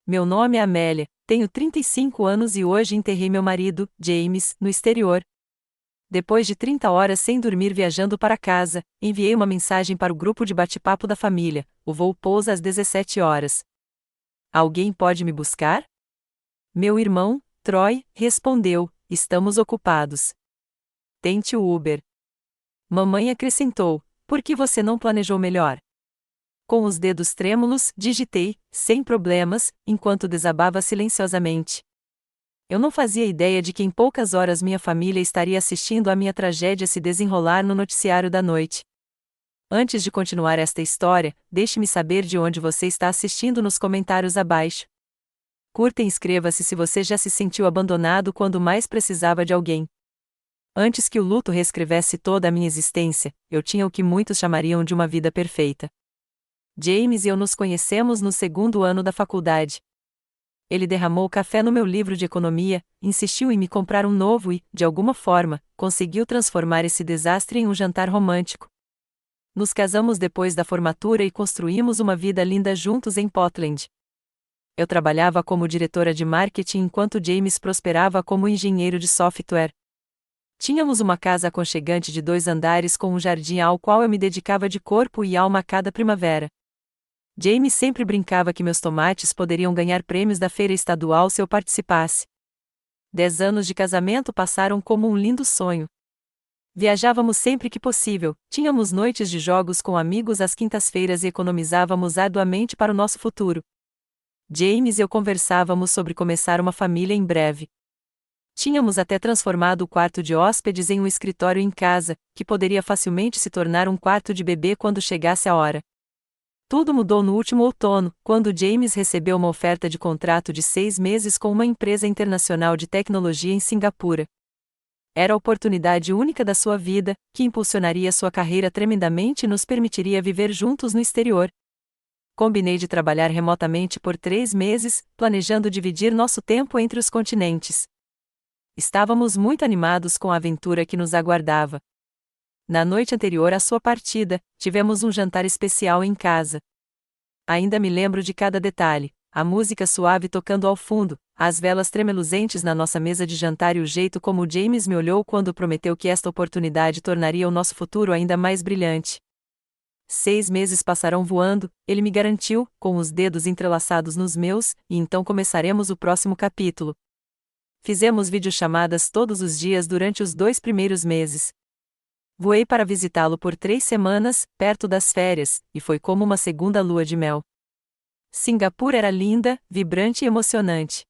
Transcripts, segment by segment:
Meu nome é Amélia, tenho 35 anos e hoje enterrei meu marido, James, no exterior. Depois de 30 horas sem dormir viajando para casa, enviei uma mensagem para o grupo de bate-papo da família. O voo pousa às 17 horas. Alguém pode me buscar? Meu irmão, Troy, respondeu: estamos ocupados. Tente o Uber. Mamãe acrescentou: por que você não planejou melhor? Com os dedos trêmulos, digitei, sem problemas, enquanto desabava silenciosamente. Eu não fazia ideia de que em poucas horas minha família estaria assistindo a minha tragédia se desenrolar no noticiário da noite. Antes de continuar esta história, deixe-me saber de onde você está assistindo nos comentários abaixo. Curta e inscreva-se se você já se sentiu abandonado quando mais precisava de alguém. Antes que o luto reescrevesse toda a minha existência, eu tinha o que muitos chamariam de uma vida perfeita. James e eu nos conhecemos no segundo ano da faculdade. Ele derramou café no meu livro de economia, insistiu em me comprar um novo e, de alguma forma, conseguiu transformar esse desastre em um jantar romântico. Nos casamos depois da formatura e construímos uma vida linda juntos em Portland. Eu trabalhava como diretora de marketing enquanto James prosperava como engenheiro de software. Tínhamos uma casa aconchegante de 2 andares com um jardim ao qual eu me dedicava de corpo e alma a cada primavera. James sempre brincava que meus tomates poderiam ganhar prêmios da feira estadual se eu participasse. 10 anos de casamento passaram como um lindo sonho. Viajávamos sempre que possível, tínhamos noites de jogos com amigos às quintas-feiras e economizávamos arduamente para o nosso futuro. James e eu conversávamos sobre começar uma família em breve. Tínhamos até transformado o quarto de hóspedes em um escritório em casa, que poderia facilmente se tornar um quarto de bebê quando chegasse a hora. Tudo mudou no último outono, quando James recebeu uma oferta de contrato de 6 meses com uma empresa internacional de tecnologia em Singapura. Era a oportunidade única da sua vida, que impulsionaria sua carreira tremendamente e nos permitiria viver juntos no exterior. Combinei de trabalhar remotamente por 3 meses, planejando dividir nosso tempo entre os continentes. Estávamos muito animados com a aventura que nos aguardava. Na noite anterior à sua partida, tivemos um jantar especial em casa. Ainda me lembro de cada detalhe, a música suave tocando ao fundo, as velas tremeluzentes na nossa mesa de jantar e o jeito como James me olhou quando prometeu que esta oportunidade tornaria o nosso futuro ainda mais brilhante. 6 meses passarão voando, ele me garantiu, com os dedos entrelaçados nos meus, e então começaremos o próximo capítulo. Fizemos videochamadas todos os dias durante os 2 primeiros meses. Voei para visitá-lo por 3 semanas, perto das férias, e foi como uma segunda lua de mel. Singapura era linda, vibrante e emocionante.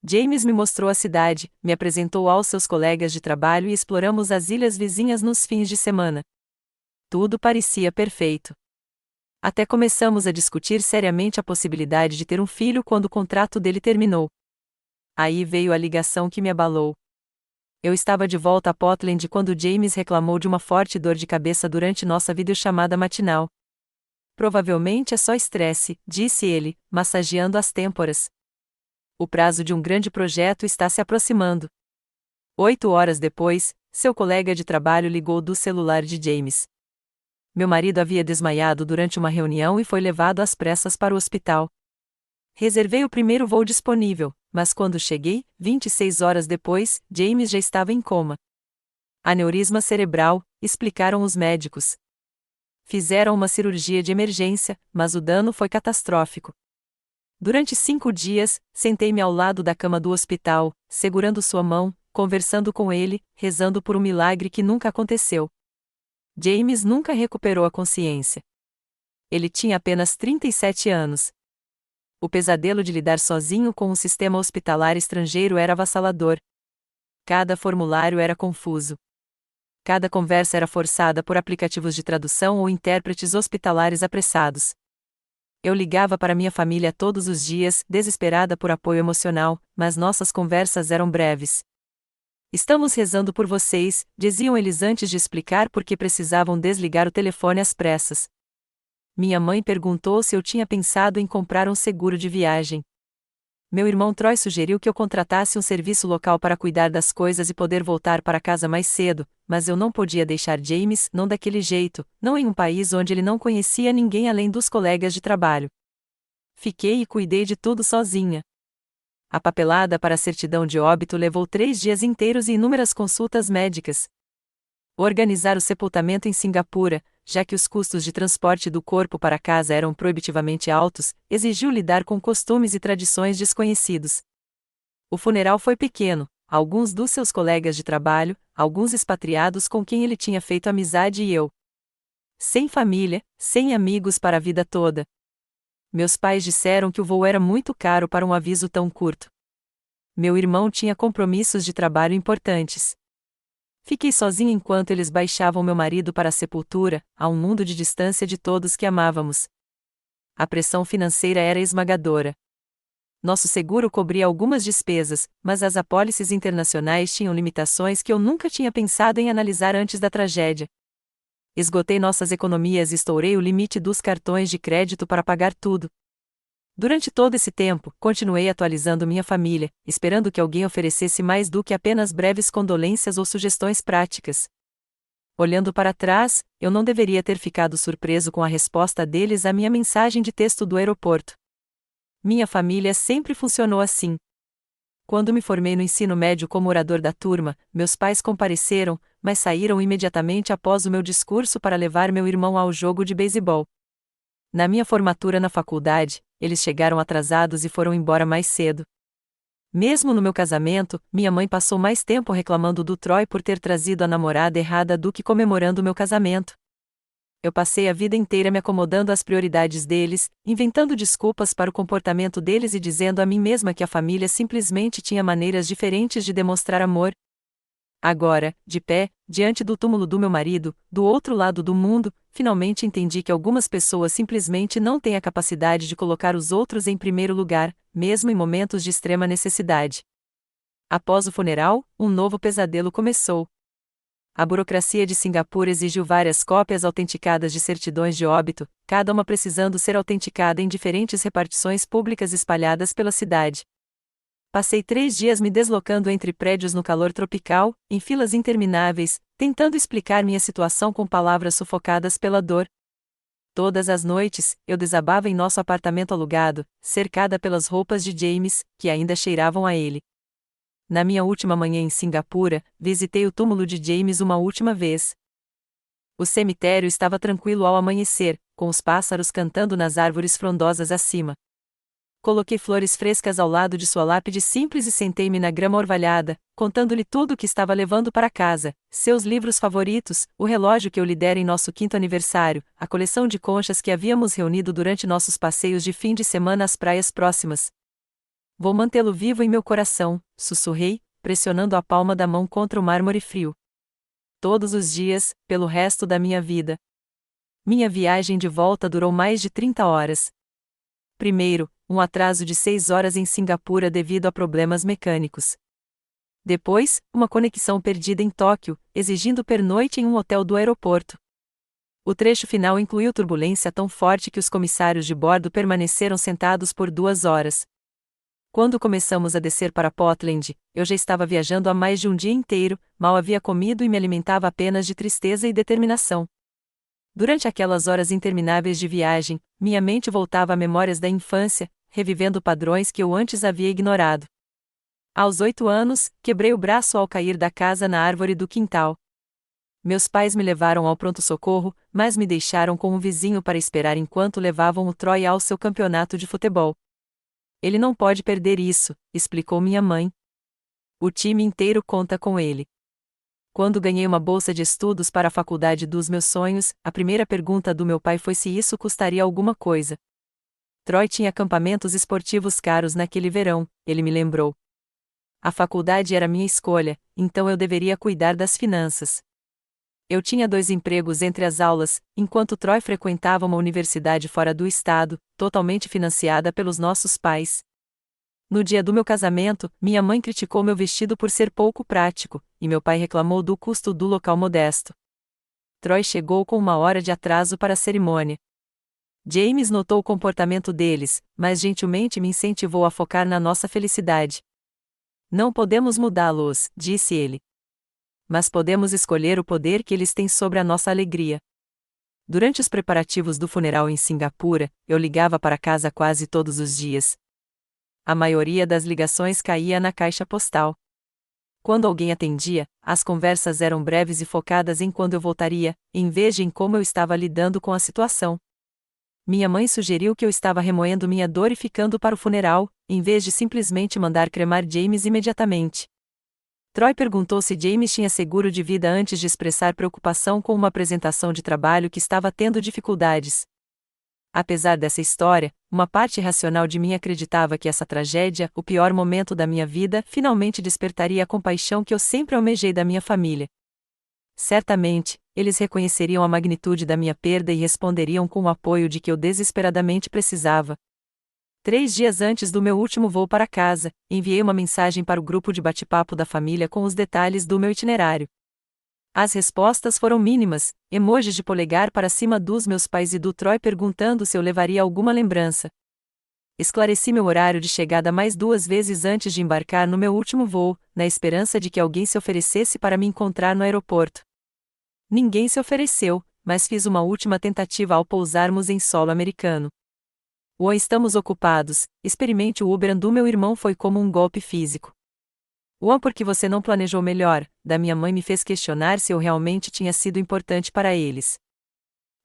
James me mostrou a cidade, me apresentou aos seus colegas de trabalho e exploramos as ilhas vizinhas nos fins de semana. Tudo parecia perfeito. Até começamos a discutir seriamente a possibilidade de ter um filho quando o contrato dele terminou. Aí veio a ligação que me abalou. Eu estava de volta a Portland quando James reclamou de uma forte dor de cabeça durante nossa videochamada matinal. Provavelmente é só estresse, disse ele, massageando as têmporas. O prazo de um grande projeto está se aproximando. 8 horas depois, seu colega de trabalho ligou do celular de James. Meu marido havia desmaiado durante uma reunião e foi levado às pressas para o hospital. Reservei o primeiro voo disponível, mas quando cheguei, 26 horas depois, James já estava em coma. Aneurisma cerebral, explicaram os médicos. Fizeram uma cirurgia de emergência, mas o dano foi catastrófico. Durante 5 dias, sentei-me ao lado da cama do hospital, segurando sua mão, conversando com ele, rezando por um milagre que nunca aconteceu. James nunca recuperou a consciência. Ele tinha apenas 37 anos. O pesadelo de lidar sozinho com um sistema hospitalar estrangeiro era avassalador. Cada formulário era confuso. Cada conversa era forçada por aplicativos de tradução ou intérpretes hospitalares apressados. Eu ligava para minha família todos os dias, desesperada por apoio emocional, mas nossas conversas eram breves. Estamos rezando por vocês, diziam eles antes de explicar por que precisavam desligar o telefone às pressas. Minha mãe perguntou se eu tinha pensado em comprar um seguro de viagem. Meu irmão Troy sugeriu que eu contratasse um serviço local para cuidar das coisas e poder voltar para casa mais cedo, mas eu não podia deixar James, não daquele jeito, não em um país onde ele não conhecia ninguém além dos colegas de trabalho. fiquei e cuidei de tudo sozinha. A papelada para a certidão de óbito levou 3 dias inteiros e inúmeras consultas médicas. Organizar o sepultamento em Singapura, já que os custos de transporte do corpo para casa eram proibitivamente altos, exigiu lidar com costumes e tradições desconhecidos. O funeral foi pequeno, alguns dos seus colegas de trabalho, alguns expatriados com quem ele tinha feito amizade e eu. Sem família, sem amigos para a vida toda. Meus pais disseram que o voo era muito caro para um aviso tão curto. Meu irmão tinha compromissos de trabalho importantes. Fiquei sozinha enquanto eles baixavam meu marido para a sepultura, a um mundo de distância de todos que amávamos. A pressão financeira era esmagadora. Nosso seguro cobria algumas despesas, mas as apólices internacionais tinham limitações que eu nunca tinha pensado em analisar antes da tragédia. Esgotei nossas economias e estourei o limite dos cartões de crédito para pagar tudo. Durante todo esse tempo, continuei atualizando minha família, esperando que alguém oferecesse mais do que apenas breves condolências ou sugestões práticas. Olhando para trás, eu não deveria ter ficado surpreso com a resposta deles à minha mensagem de texto do aeroporto. Minha família sempre funcionou assim. Quando me formei no ensino médio como orador da turma, meus pais compareceram, mas saíram imediatamente após o meu discurso para levar meu irmão ao jogo de beisebol. Na minha formatura na faculdade, eles chegaram atrasados e foram embora mais cedo. Mesmo no meu casamento, minha mãe passou mais tempo reclamando do Troy por ter trazido a namorada errada do que comemorando meu casamento. Eu passei a vida inteira me acomodando às prioridades deles, inventando desculpas para o comportamento deles e dizendo a mim mesma que a família simplesmente tinha maneiras diferentes de demonstrar amor. Agora, de pé, diante do túmulo do meu marido, do outro lado do mundo, finalmente entendi que algumas pessoas simplesmente não têm a capacidade de colocar os outros em primeiro lugar, mesmo em momentos de extrema necessidade. Após o funeral, um novo pesadelo começou. A burocracia de Singapura exigiu várias cópias autenticadas de certidões de óbito, cada uma precisando ser autenticada em diferentes repartições públicas espalhadas pela cidade. Passei 3 dias me deslocando entre prédios no calor tropical, em filas intermináveis, tentando explicar minha situação com palavras sufocadas pela dor. Todas as noites, eu desabava em nosso apartamento alugado, cercada pelas roupas de James, que ainda cheiravam a ele. Na minha última manhã em Singapura, visitei o túmulo de James uma última vez. O cemitério estava tranquilo ao amanhecer, com os pássaros cantando nas árvores frondosas acima. Coloquei flores frescas ao lado de sua lápide simples e sentei-me na grama orvalhada, contando-lhe tudo o que estava levando para casa, seus livros favoritos, o relógio que eu lhe dera em nosso 5º aniversário, a coleção de conchas que havíamos reunido durante nossos passeios de fim de semana às praias próximas. Vou mantê-lo vivo em meu coração, sussurrei, pressionando a palma da mão contra o mármore frio. Todos os dias, pelo resto da minha vida. Minha viagem de volta durou mais de 30 horas. Primeiro, um atraso de 6 horas em Singapura devido a problemas mecânicos. Depois, uma conexão perdida em Tóquio, exigindo pernoite em um hotel do aeroporto. O trecho final incluiu turbulência tão forte que os comissários de bordo permaneceram sentados por 2 horas. Quando começamos a descer para Portland, eu já estava viajando há mais de um dia inteiro, mal havia comido e me alimentava apenas de tristeza e determinação. Durante aquelas horas intermináveis de viagem, minha mente voltava a memórias da infância, revivendo padrões que eu antes havia ignorado. Aos 8 anos, quebrei o braço ao cair da casa na árvore do quintal. Meus pais me levaram ao pronto-socorro, mas me deixaram com um vizinho para esperar enquanto levavam o Troy ao seu campeonato de futebol. Ele não pode perder isso, explicou minha mãe. O time inteiro conta com ele. Quando ganhei uma bolsa de estudos para a faculdade dos meus sonhos, a primeira pergunta do meu pai foi se isso custaria alguma coisa. Troy tinha acampamentos esportivos caros naquele verão, ele me lembrou. A faculdade era minha escolha, então eu deveria cuidar das finanças. Eu tinha 2 empregos entre as aulas, enquanto Troy frequentava uma universidade fora do estado, totalmente financiada pelos nossos pais. No dia do meu casamento, minha mãe criticou meu vestido por ser pouco prático, e meu pai reclamou do custo do local modesto. Troy chegou com 1 hora de atraso para a cerimônia. James notou o comportamento deles, mas gentilmente me incentivou a focar na nossa felicidade. Não podemos mudá-los, disse ele. Mas podemos escolher o poder que eles têm sobre a nossa alegria. Durante os preparativos do funeral em Singapura, eu ligava para casa quase todos os dias. A maioria das ligações caía na caixa postal. Quando alguém atendia, as conversas eram breves e focadas em quando eu voltaria, em vez de em como eu estava lidando com a situação. Minha mãe sugeriu que eu estava remoendo minha dor e ficando para o funeral, em vez de simplesmente mandar cremar James imediatamente. Troy perguntou se James tinha seguro de vida antes de expressar preocupação com uma apresentação de trabalho que estava tendo dificuldades. Apesar dessa história, uma parte racional de mim acreditava que essa tragédia, o pior momento da minha vida, finalmente despertaria a compaixão que eu sempre almejei da minha família. Certamente, eles reconheceriam a magnitude da minha perda e responderiam com o apoio de que eu desesperadamente precisava. 3 dias antes do meu último voo para casa, enviei uma mensagem para o grupo de bate-papo da família com os detalhes do meu itinerário. As respostas foram mínimas, emojis de polegar para cima dos meus pais e do Troy perguntando se eu levaria alguma lembrança. Esclareci meu horário de chegada mais 2 vezes antes de embarcar no meu último voo, na esperança de que alguém se oferecesse para me encontrar no aeroporto. Ninguém se ofereceu, mas fiz uma última tentativa ao pousarmos em solo americano. Estamos ocupados, experimente o Uber do meu irmão foi como um golpe físico. Porque você não planejou melhor, da minha mãe me fez questionar se eu realmente tinha sido importante para eles.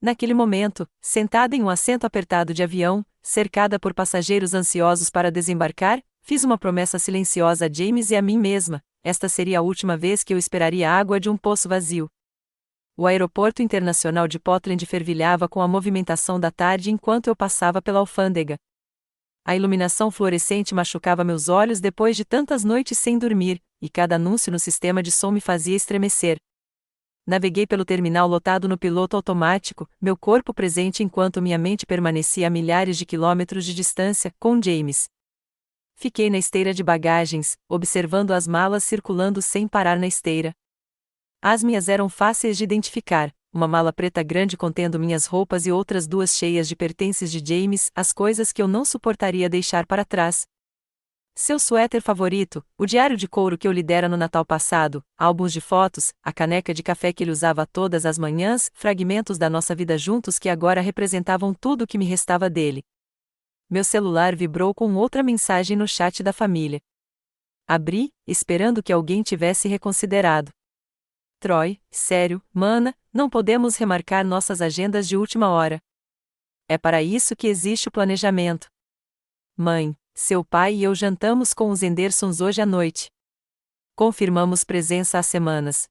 Naquele momento, sentada em um assento apertado de avião, cercada por passageiros ansiosos para desembarcar, fiz uma promessa silenciosa a James e a mim mesma: esta seria a última vez que eu esperaria água de um poço vazio. O aeroporto internacional de Portland fervilhava com a movimentação da tarde enquanto eu passava pela alfândega. A iluminação fluorescente machucava meus olhos depois de tantas noites sem dormir, e cada anúncio no sistema de som me fazia estremecer. Naveguei pelo terminal lotado no piloto automático, meu corpo presente enquanto minha mente permanecia a milhares de quilômetros de distância, com James. Fiquei na esteira de bagagens, observando as malas circulando sem parar na esteira. As minhas eram fáceis de identificar. Uma mala preta grande contendo minhas roupas e outras 2 cheias de pertences de James, as coisas que eu não suportaria deixar para trás. Seu suéter favorito, o diário de couro que eu lhe dera no Natal passado, álbuns de fotos, a caneca de café que ele usava todas as manhãs, fragmentos da nossa vida juntos que agora representavam tudo o que me restava dele. Meu celular vibrou com outra mensagem no chat da família. Abri, esperando que alguém tivesse reconsiderado. Troy, sério, mana, não podemos remarcar nossas agendas de última hora. É para isso que existe o planejamento. Mãe, seu pai e eu jantamos com os Andersons hoje à noite. Confirmamos presença há semanas.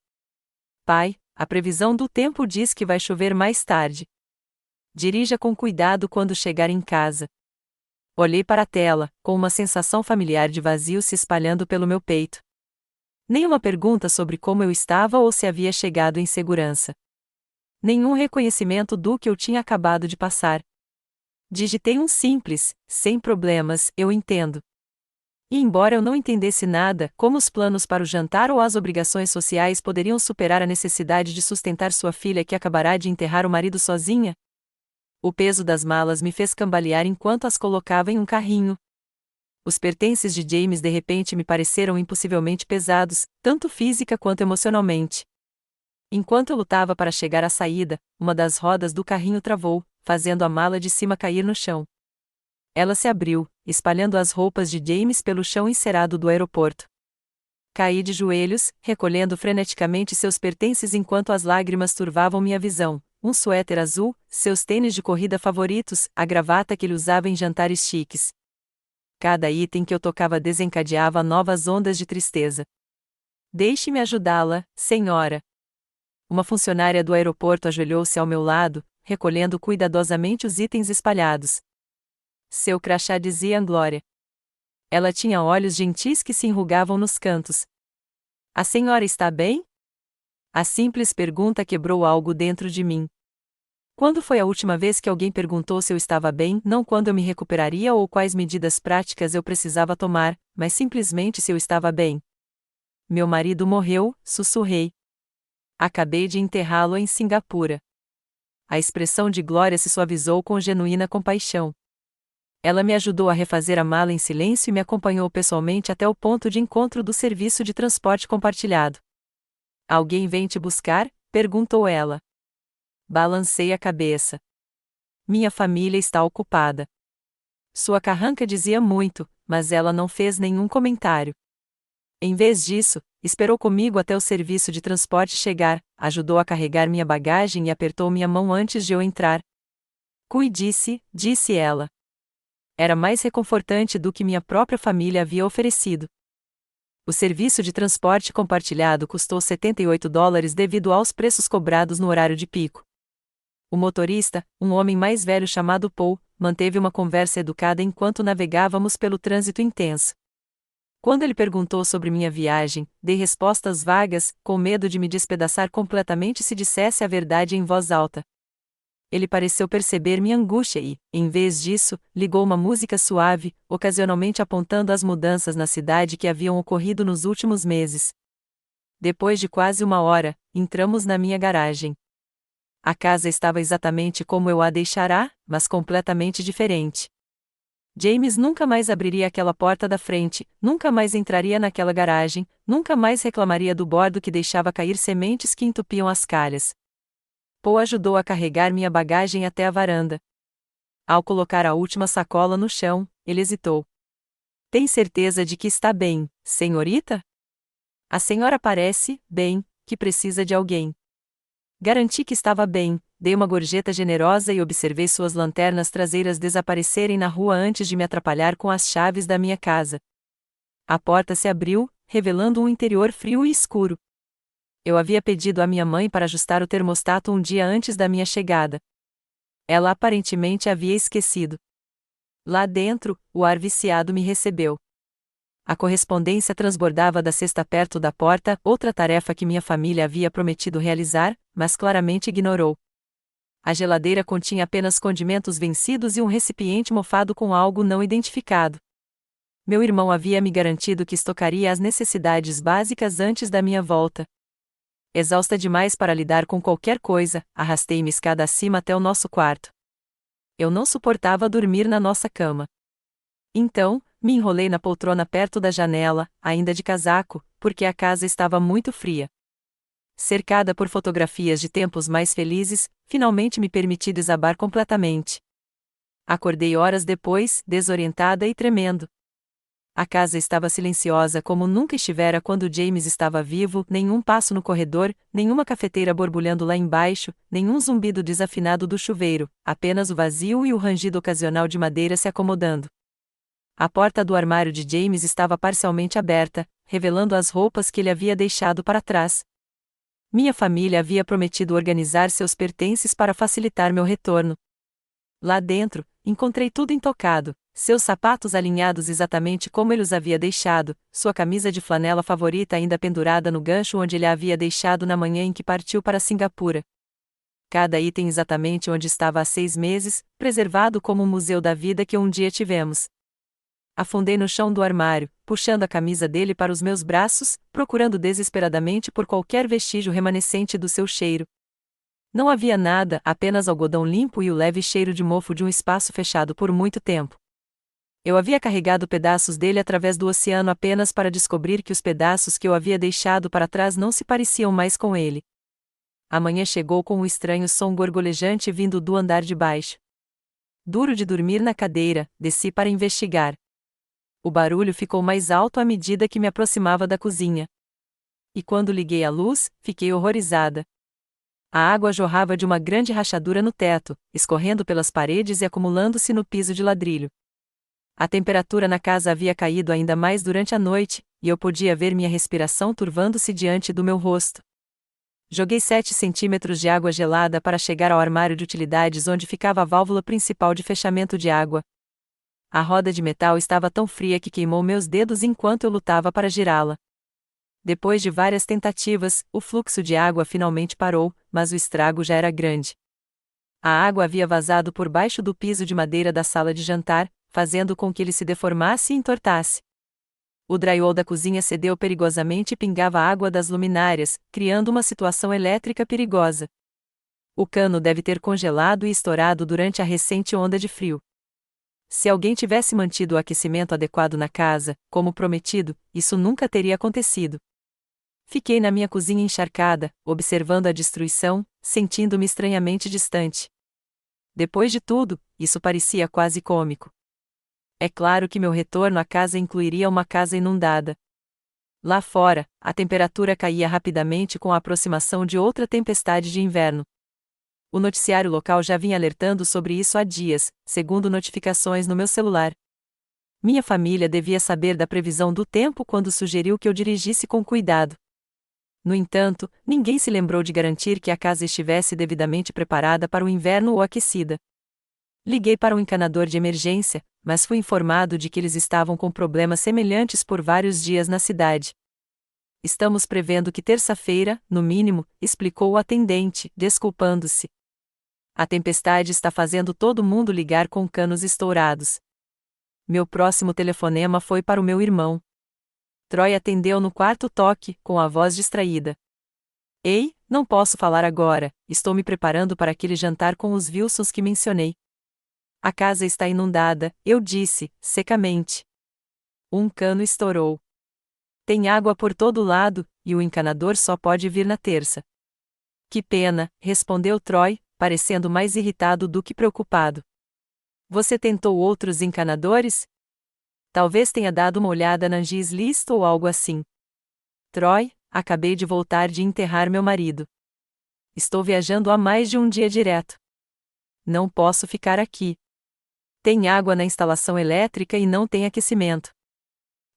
Pai, a previsão do tempo diz que vai chover mais tarde. Dirija com cuidado quando chegar em casa. Olhei para a tela, com uma sensação familiar de vazio se espalhando pelo meu peito. Nenhuma pergunta sobre como eu estava ou se havia chegado em segurança. Nenhum reconhecimento do que eu tinha acabado de passar. Digitei um simples, sem problemas, eu entendo. E embora eu não entendesse nada, como os planos para o jantar ou as obrigações sociais poderiam superar a necessidade de sustentar sua filha que acabará de enterrar o marido sozinha? O peso das malas me fez cambalear enquanto as colocava em um carrinho. Os pertences de James de repente me pareceram impossivelmente pesados, tanto física quanto emocionalmente. Enquanto eu lutava para chegar à saída, uma das rodas do carrinho travou, fazendo a mala de cima cair no chão. Ela se abriu, espalhando as roupas de James pelo chão encerado do aeroporto. Caí de joelhos, recolhendo freneticamente seus pertences enquanto as lágrimas turvavam minha visão: um suéter azul, seus tênis de corrida favoritos, a gravata que ele usava em jantares chiques. Cada item que eu tocava desencadeava novas ondas de tristeza. Deixe-me ajudá-la, senhora. Uma funcionária do aeroporto ajoelhou-se ao meu lado, recolhendo cuidadosamente os itens espalhados. Seu crachá dizia Glória. Ela tinha olhos gentis que se enrugavam nos cantos. A senhora está bem? A simples pergunta quebrou algo dentro de mim. Quando foi a última vez que alguém perguntou se eu estava bem, não quando eu me recuperaria ou quais medidas práticas eu precisava tomar, mas simplesmente se eu estava bem? Meu marido morreu, sussurrei. Acabei de enterrá-lo em Singapura. A expressão de Glória se suavizou com genuína compaixão. Ela me ajudou a refazer a mala em silêncio e me acompanhou pessoalmente até o ponto de encontro do serviço de transporte compartilhado. Alguém vem te buscar? Perguntou ela. Balancei a cabeça. Minha família está ocupada. Sua carranca dizia muito, mas ela não fez nenhum comentário. Em vez disso, esperou comigo até o serviço de transporte chegar, ajudou a carregar minha bagagem e apertou minha mão antes de eu entrar. Cuide-se, disse ela. Era mais reconfortante do que minha própria família havia oferecido. O serviço de transporte compartilhado custou $78 devido aos preços cobrados no horário de pico. O motorista, um homem mais velho chamado Paul, manteve uma conversa educada enquanto navegávamos pelo trânsito intenso. Quando ele perguntou sobre minha viagem, dei respostas vagas, com medo de me despedaçar completamente se dissesse a verdade em voz alta. Ele pareceu perceber minha angústia e, em vez disso, ligou uma música suave, ocasionalmente apontando as mudanças na cidade que haviam ocorrido nos últimos meses. Depois de quase uma hora, entramos na minha garagem. A casa estava exatamente como eu a deixara, mas completamente diferente. James nunca mais abriria aquela porta da frente, nunca mais entraria naquela garagem, nunca mais reclamaria do bordo que deixava cair sementes que entupiam as calhas. Paul ajudou a carregar minha bagagem até a varanda. Ao colocar a última sacola no chão, ele hesitou. Tem certeza de que está bem, senhorita? A senhora parece, bem, que precisa de alguém. Garanti que estava bem, dei uma gorjeta generosa e observei suas lanternas traseiras desaparecerem na rua antes de me atrapalhar com as chaves da minha casa. A porta se abriu, revelando um interior frio e escuro. Eu havia pedido à minha mãe para ajustar o termostato um dia antes da minha chegada. Ela aparentemente havia esquecido. Lá dentro, o ar viciado me recebeu. A correspondência transbordava da cesta perto da porta, outra tarefa que minha família havia prometido realizar, mas claramente ignorou. A geladeira continha apenas condimentos vencidos e um recipiente mofado com algo não identificado. Meu irmão havia me garantido que estocaria as necessidades básicas antes da minha volta. Exausta demais para lidar com qualquer coisa, arrastei-me escada acima até o nosso quarto. Eu não suportava dormir na nossa cama. Então, me enrolei na poltrona perto da janela, ainda de casaco, porque a casa estava muito fria. Cercada por fotografias de tempos mais felizes, finalmente me permiti desabar completamente. Acordei horas depois, desorientada e tremendo. A casa estava silenciosa como nunca estivera quando James estava vivo, nenhum passo no corredor, nenhuma cafeteira borbulhando lá embaixo, nenhum zumbido desafinado do chuveiro, apenas o vazio e o rangido ocasional de madeira se acomodando. A porta do armário de James estava parcialmente aberta, revelando as roupas que ele havia deixado para trás. Minha família havia prometido organizar seus pertences para facilitar meu retorno. Lá dentro, encontrei tudo intocado, seus sapatos alinhados exatamente como ele os havia deixado, sua camisa de flanela favorita ainda pendurada no gancho onde ele a havia deixado na manhã em que partiu para Singapura. Cada item exatamente onde estava há 6 meses, preservado como um museu da vida que um dia tivemos. Afundei no chão do armário, puxando a camisa dele para os meus braços, procurando desesperadamente por qualquer vestígio remanescente do seu cheiro. Não havia nada, apenas algodão limpo e o leve cheiro de mofo de um espaço fechado por muito tempo. Eu havia carregado pedaços dele através do oceano apenas para descobrir que os pedaços que eu havia deixado para trás não se pareciam mais com ele. A manhã chegou com um estranho som gorgolejante vindo do andar de baixo. Duro de dormir na cadeira, desci para investigar. O barulho ficou mais alto à medida que me aproximava da cozinha. E quando liguei a luz, fiquei horrorizada. A água jorrava de uma grande rachadura no teto, escorrendo pelas paredes e acumulando-se no piso de ladrilho. A temperatura na casa havia caído ainda mais durante a noite, e eu podia ver minha respiração turvando-se diante do meu rosto. Joguei 7 centímetros de água gelada para chegar ao armário de utilidades onde ficava a válvula principal de fechamento de água. A roda de metal estava tão fria que queimou meus dedos enquanto eu lutava para girá-la. Depois de várias tentativas, o fluxo de água finalmente parou, mas o estrago já era grande. A água havia vazado por baixo do piso de madeira da sala de jantar, fazendo com que ele se deformasse e entortasse. O drywall da cozinha cedeu perigosamente e pingava água das luminárias, criando uma situação elétrica perigosa. O cano deve ter congelado e estourado durante a recente onda de frio. Se alguém tivesse mantido o aquecimento adequado na casa, como prometido, isso nunca teria acontecido. Fiquei na minha cozinha encharcada, observando a destruição, sentindo-me estranhamente distante. Depois de tudo, isso parecia quase cômico. É claro que meu retorno à casa incluiria uma casa inundada. Lá fora, a temperatura caía rapidamente com a aproximação de outra tempestade de inverno. O noticiário local já vinha alertando sobre isso há dias, segundo notificações no meu celular. Minha família devia saber da previsão do tempo quando sugeriu que eu dirigisse com cuidado. No entanto, ninguém se lembrou de garantir que a casa estivesse devidamente preparada para o inverno ou aquecida. Liguei para um encanador de emergência, mas fui informado de que eles estavam com problemas semelhantes por vários dias na cidade. Estamos prevendo que terça-feira, no mínimo, explicou o atendente, desculpando-se. A tempestade está fazendo todo mundo ligar com canos estourados. Meu próximo telefonema foi para o meu irmão. Troy atendeu no quarto toque, com a voz distraída. Ei, não posso falar agora, estou me preparando para aquele jantar com os Wilsons que mencionei. A casa está inundada, eu disse, secamente. Um cano estourou. Tem água por todo lado, e o encanador só pode vir na terça. Que pena, respondeu Troy, parecendo mais irritado do que preocupado. Você tentou outros encanadores? Talvez tenha dado uma olhada na Angie's List ou algo assim. Troy, acabei de voltar de enterrar meu marido. Estou viajando há mais de um dia direto. Não posso ficar aqui. Tem água na instalação elétrica e não tem aquecimento.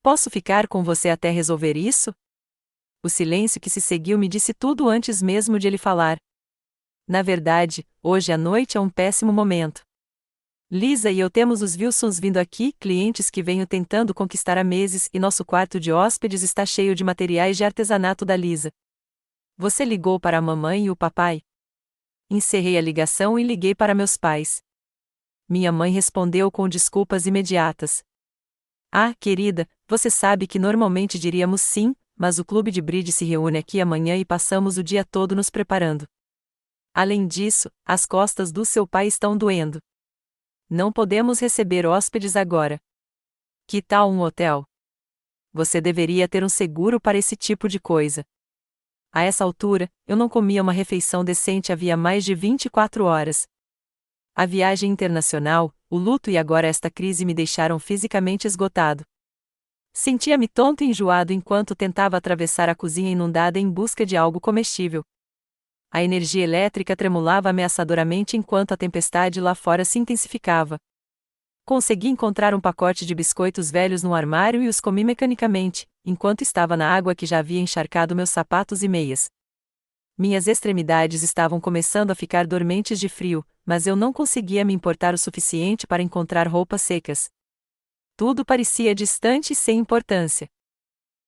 Posso ficar com você até resolver isso? O silêncio que se seguiu me disse tudo antes mesmo de ele falar. Na verdade, hoje à noite é um péssimo momento. Lisa e eu temos os Wilsons vindo aqui, clientes que venho tentando conquistar há meses, e nosso quarto de hóspedes está cheio de materiais de artesanato da Lisa. Você ligou para a mamãe e o papai? Encerrei a ligação e liguei para meus pais. Minha mãe respondeu com desculpas imediatas. Ah, querida, você sabe que normalmente diríamos sim, mas o clube de bridge se reúne aqui amanhã e passamos o dia todo nos preparando. Além disso, as costas do seu pai estão doendo. Não podemos receber hóspedes agora. Que tal um hotel? Você deveria ter um seguro para esse tipo de coisa. A essa altura, eu não comia uma refeição decente havia mais de 24 horas. A viagem internacional, o luto e agora esta crise me deixaram fisicamente esgotado. Sentia-me tonto e enjoado enquanto tentava atravessar a cozinha inundada em busca de algo comestível. A energia elétrica tremulava ameaçadoramente enquanto a tempestade lá fora se intensificava. Consegui encontrar um pacote de biscoitos velhos no armário e os comi mecanicamente, enquanto estava na água que já havia encharcado meus sapatos e meias. Minhas extremidades estavam começando a ficar dormentes de frio, mas eu não conseguia me importar o suficiente para encontrar roupas secas. Tudo parecia distante e sem importância.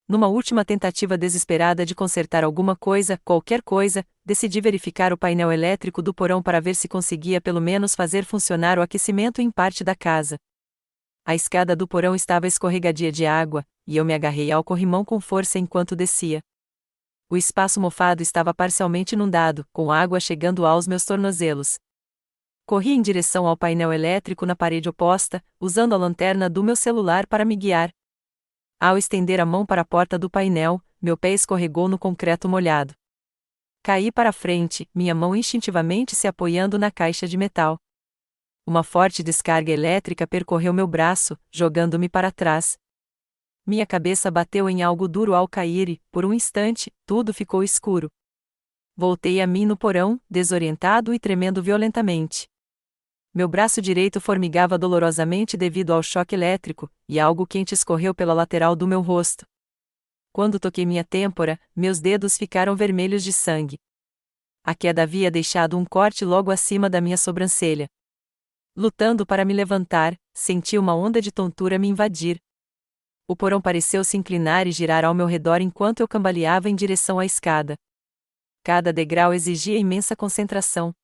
Numa última tentativa desesperada de consertar alguma coisa, qualquer coisa, decidi verificar o painel elétrico do porão para ver se conseguia pelo menos fazer funcionar o aquecimento em parte da casa. A escada do porão estava escorregadia de água, e eu me agarrei ao corrimão com força enquanto descia. O espaço mofado estava parcialmente inundado, com água chegando aos meus tornozelos. Corri em direção ao painel elétrico na parede oposta, usando a lanterna do meu celular para me guiar. Ao estender a mão para a porta do painel, meu pé escorregou no concreto molhado. Caí para frente, minha mão instintivamente se apoiando na caixa de metal. Uma forte descarga elétrica percorreu meu braço, jogando-me para trás. Minha cabeça bateu em algo duro ao cair e, por um instante, tudo ficou escuro. Voltei a mim no porão, desorientado e tremendo violentamente. Meu braço direito formigava dolorosamente devido ao choque elétrico, e algo quente escorreu pela lateral do meu rosto. Quando toquei minha têmpora, meus dedos ficaram vermelhos de sangue. A queda havia deixado um corte logo acima da minha sobrancelha. Lutando para me levantar, senti uma onda de tontura me invadir. O porão pareceu se inclinar e girar ao meu redor enquanto eu cambaleava em direção à escada. Cada degrau exigia imensa concentração.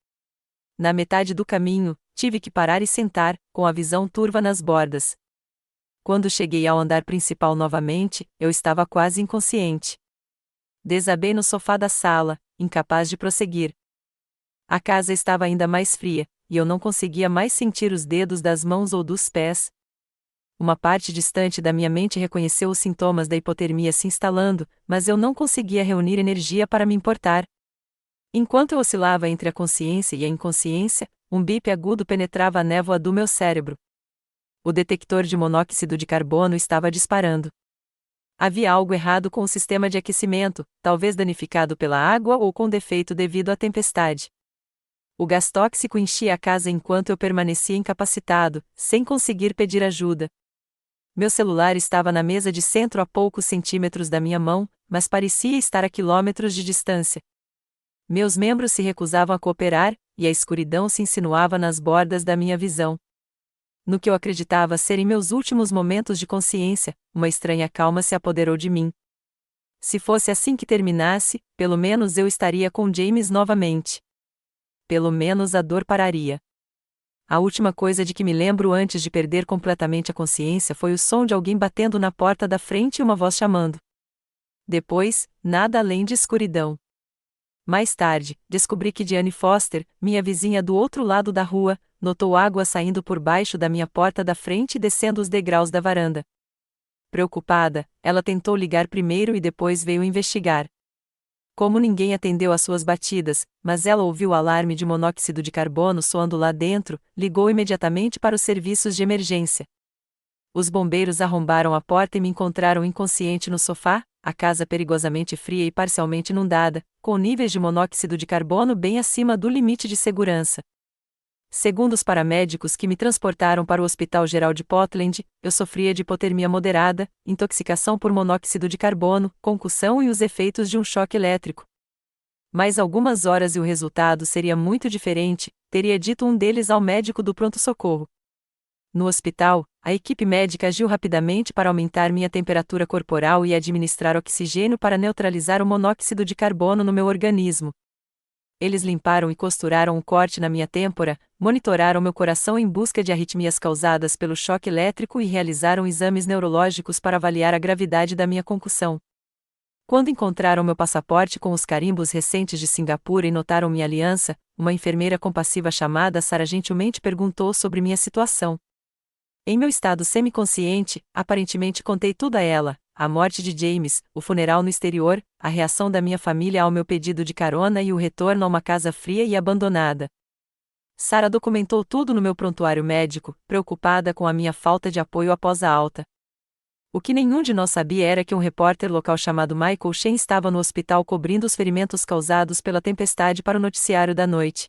Na metade do caminho, tive que parar e sentar, com a visão turva nas bordas. Quando cheguei ao andar principal novamente, eu estava quase inconsciente. Desabei no sofá da sala, incapaz de prosseguir. A casa estava ainda mais fria, e eu não conseguia mais sentir os dedos das mãos ou dos pés. Uma parte distante da minha mente reconheceu os sintomas da hipotermia se instalando, mas eu não conseguia reunir energia para me importar. Enquanto eu oscilava entre a consciência e a inconsciência, um bip agudo penetrava a névoa do meu cérebro. O detector de monóxido de carbono estava disparando. Havia algo errado com o sistema de aquecimento, talvez danificado pela água ou com defeito devido à tempestade. O gás tóxico enchia a casa enquanto eu permanecia incapacitado, sem conseguir pedir ajuda. Meu celular estava na mesa de centro a poucos centímetros da minha mão, mas parecia estar a quilômetros de distância. Meus membros se recusavam a cooperar, e a escuridão se insinuava nas bordas da minha visão. No que eu acreditava serem meus últimos momentos de consciência, uma estranha calma se apoderou de mim. Se fosse assim que terminasse, pelo menos eu estaria com James novamente. Pelo menos a dor pararia. A última coisa de que me lembro antes de perder completamente a consciência foi o som de alguém batendo na porta da frente e uma voz chamando. Depois, nada além de escuridão. Mais tarde, descobri que Diane Foster, minha vizinha do outro lado da rua, notou água saindo por baixo da minha porta da frente e descendo os degraus da varanda. Preocupada, ela tentou ligar primeiro e depois veio investigar. Como ninguém atendeu às suas batidas, mas ela ouviu o alarme de monóxido de carbono soando lá dentro, ligou imediatamente para os serviços de emergência. Os bombeiros arrombaram a porta e me encontraram inconsciente no sofá, a casa perigosamente fria e parcialmente inundada, com níveis de monóxido de carbono bem acima do limite de segurança. Segundo os paramédicos que me transportaram para o Hospital Geral de Portland, eu sofria de hipotermia moderada, intoxicação por monóxido de carbono, concussão e os efeitos de um choque elétrico. Mais algumas horas e o resultado seria muito diferente, teria dito um deles ao médico do pronto-socorro. No hospital, a equipe médica agiu rapidamente para aumentar minha temperatura corporal e administrar oxigênio para neutralizar o monóxido de carbono no meu organismo. Eles limparam e costuraram um corte na minha têmpora, monitoraram meu coração em busca de arritmias causadas pelo choque elétrico e realizaram exames neurológicos para avaliar a gravidade da minha concussão. Quando encontraram meu passaporte com os carimbos recentes de Singapura e notaram minha aliança, uma enfermeira compassiva chamada Sarah gentilmente perguntou sobre minha situação. Em meu estado semiconsciente, aparentemente contei tudo a ela: a morte de James, o funeral no exterior, a reação da minha família ao meu pedido de carona e o retorno a uma casa fria e abandonada. Sarah documentou tudo no meu prontuário médico, preocupada com a minha falta de apoio após a alta. O que nenhum de nós sabia era que um repórter local chamado Michael Shen estava no hospital cobrindo os ferimentos causados pela tempestade para o noticiário da noite.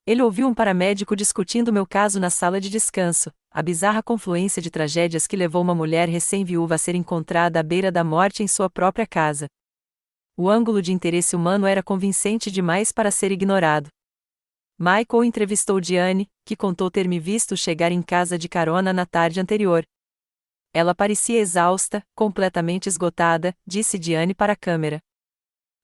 Ele ouviu um paramédico discutindo meu caso na sala de descanso, a bizarra confluência de tragédias que levou uma mulher recém-viúva a ser encontrada à beira da morte em sua própria casa. O ângulo de interesse humano era convincente demais para ser ignorado. Michael entrevistou Diane, que contou ter me visto chegar em casa de carona na tarde anterior. Ela parecia exausta, completamente esgotada, disse Diane para a câmera.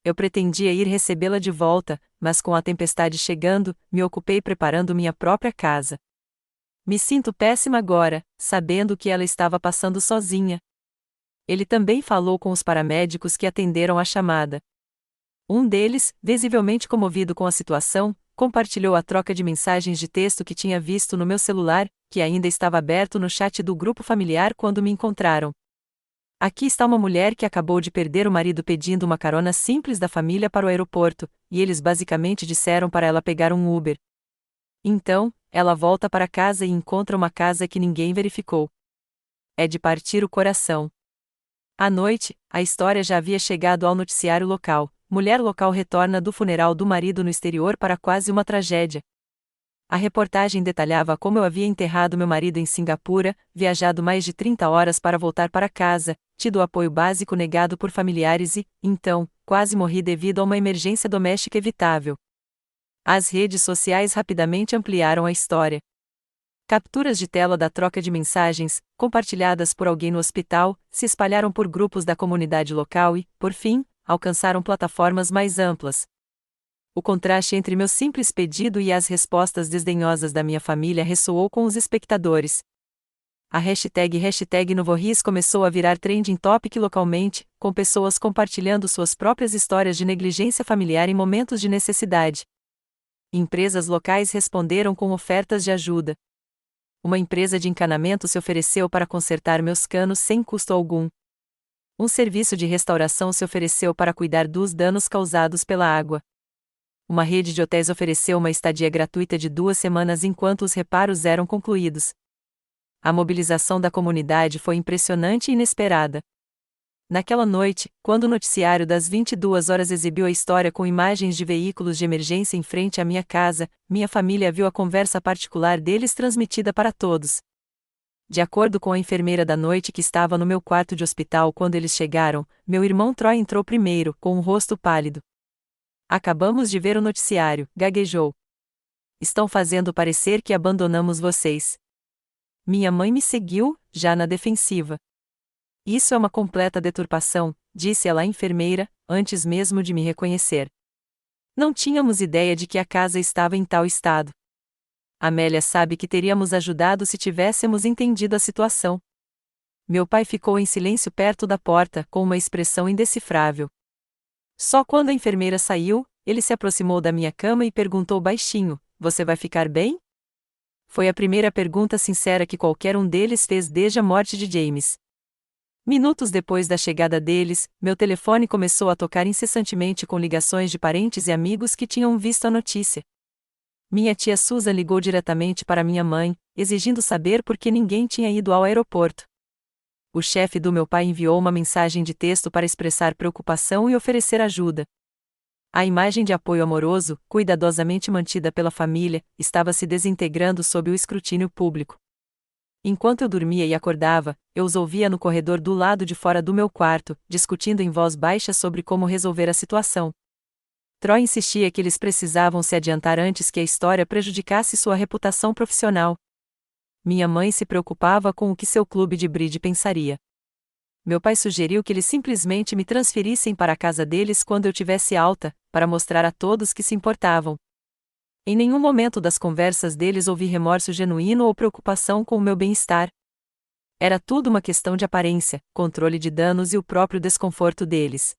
Eu pretendia ir recebê-la de volta, mas com a tempestade chegando, me ocupei preparando minha própria casa. Me sinto péssima agora, sabendo que ela estava passando sozinha. Ele também falou com os paramédicos que atenderam a chamada. Um deles, visivelmente comovido com a situação, compartilhou a troca de mensagens de texto que tinha visto no meu celular, que ainda estava aberto no chat do grupo familiar quando me encontraram. Aqui está uma mulher que acabou de perder o marido pedindo uma carona simples da família para o aeroporto, e eles basicamente disseram para ela pegar um Uber. Então, ela volta para casa e encontra uma casa que ninguém verificou. É de partir o coração. À noite, a história já havia chegado ao noticiário local. Mulher local retorna do funeral do marido no exterior para quase uma tragédia. A reportagem detalhava como eu havia enterrado meu marido em Singapura, viajado mais de 30 horas para voltar para casa, tido o apoio básico negado por familiares e, então, quase morri devido a uma emergência doméstica evitável. As redes sociais rapidamente ampliaram a história. Capturas de tela da troca de mensagens, compartilhadas por alguém no hospital, se espalharam por grupos da comunidade local e, por fim, alcançaram plataformas mais amplas. O contraste entre meu simples pedido e as respostas desdenhosas da minha família ressoou com os espectadores. A hashtag Novorris começou a virar trending topic localmente, com pessoas compartilhando suas próprias histórias de negligência familiar em momentos de necessidade. Empresas locais responderam com ofertas de ajuda. Uma empresa de encanamento se ofereceu para consertar meus canos sem custo algum. Um serviço de restauração se ofereceu para cuidar dos danos causados pela água. Uma rede de hotéis ofereceu uma estadia gratuita de 2 semanas enquanto os reparos eram concluídos. A mobilização da comunidade foi impressionante e inesperada. Naquela noite, quando o noticiário das 22 horas exibiu a história com imagens de veículos de emergência em frente à minha casa, minha família viu a conversa particular deles transmitida para todos. De acordo com a enfermeira da noite que estava no meu quarto de hospital quando eles chegaram, meu irmão Troy entrou primeiro, com um rosto pálido. Acabamos de ver o noticiário, gaguejou. Estão fazendo parecer que abandonamos vocês. Minha mãe me seguiu, já na defensiva. Isso é uma completa deturpação, disse ela à enfermeira, antes mesmo de me reconhecer. Não tínhamos ideia de que a casa estava em tal estado. Amélia sabe que teríamos ajudado se tivéssemos entendido a situação. Meu pai ficou em silêncio perto da porta, com uma expressão indecifrável. Só quando a enfermeira saiu, ele se aproximou da minha cama e perguntou baixinho: "Você vai ficar bem?" Foi a primeira pergunta sincera que qualquer um deles fez desde a morte de James. Minutos depois da chegada deles, meu telefone começou a tocar incessantemente com ligações de parentes e amigos que tinham visto a notícia. Minha tia Susan ligou diretamente para minha mãe, exigindo saber por que ninguém tinha ido ao aeroporto. O chefe do meu pai enviou uma mensagem de texto para expressar preocupação e oferecer ajuda. A imagem de apoio amoroso, cuidadosamente mantida pela família, estava se desintegrando sob o escrutínio público. Enquanto eu dormia e acordava, eu os ouvia no corredor do lado de fora do meu quarto, discutindo em voz baixa sobre como resolver a situação. Troy insistia que eles precisavam se adiantar antes que a história prejudicasse sua reputação profissional. Minha mãe se preocupava com o que seu clube de bridge pensaria. Meu pai sugeriu que eles simplesmente me transferissem para a casa deles quando eu tivesse alta, para mostrar a todos que se importavam. Em nenhum momento das conversas deles ouvi remorso genuíno ou preocupação com o meu bem-estar. Era tudo uma questão de aparência, controle de danos e o próprio desconforto deles.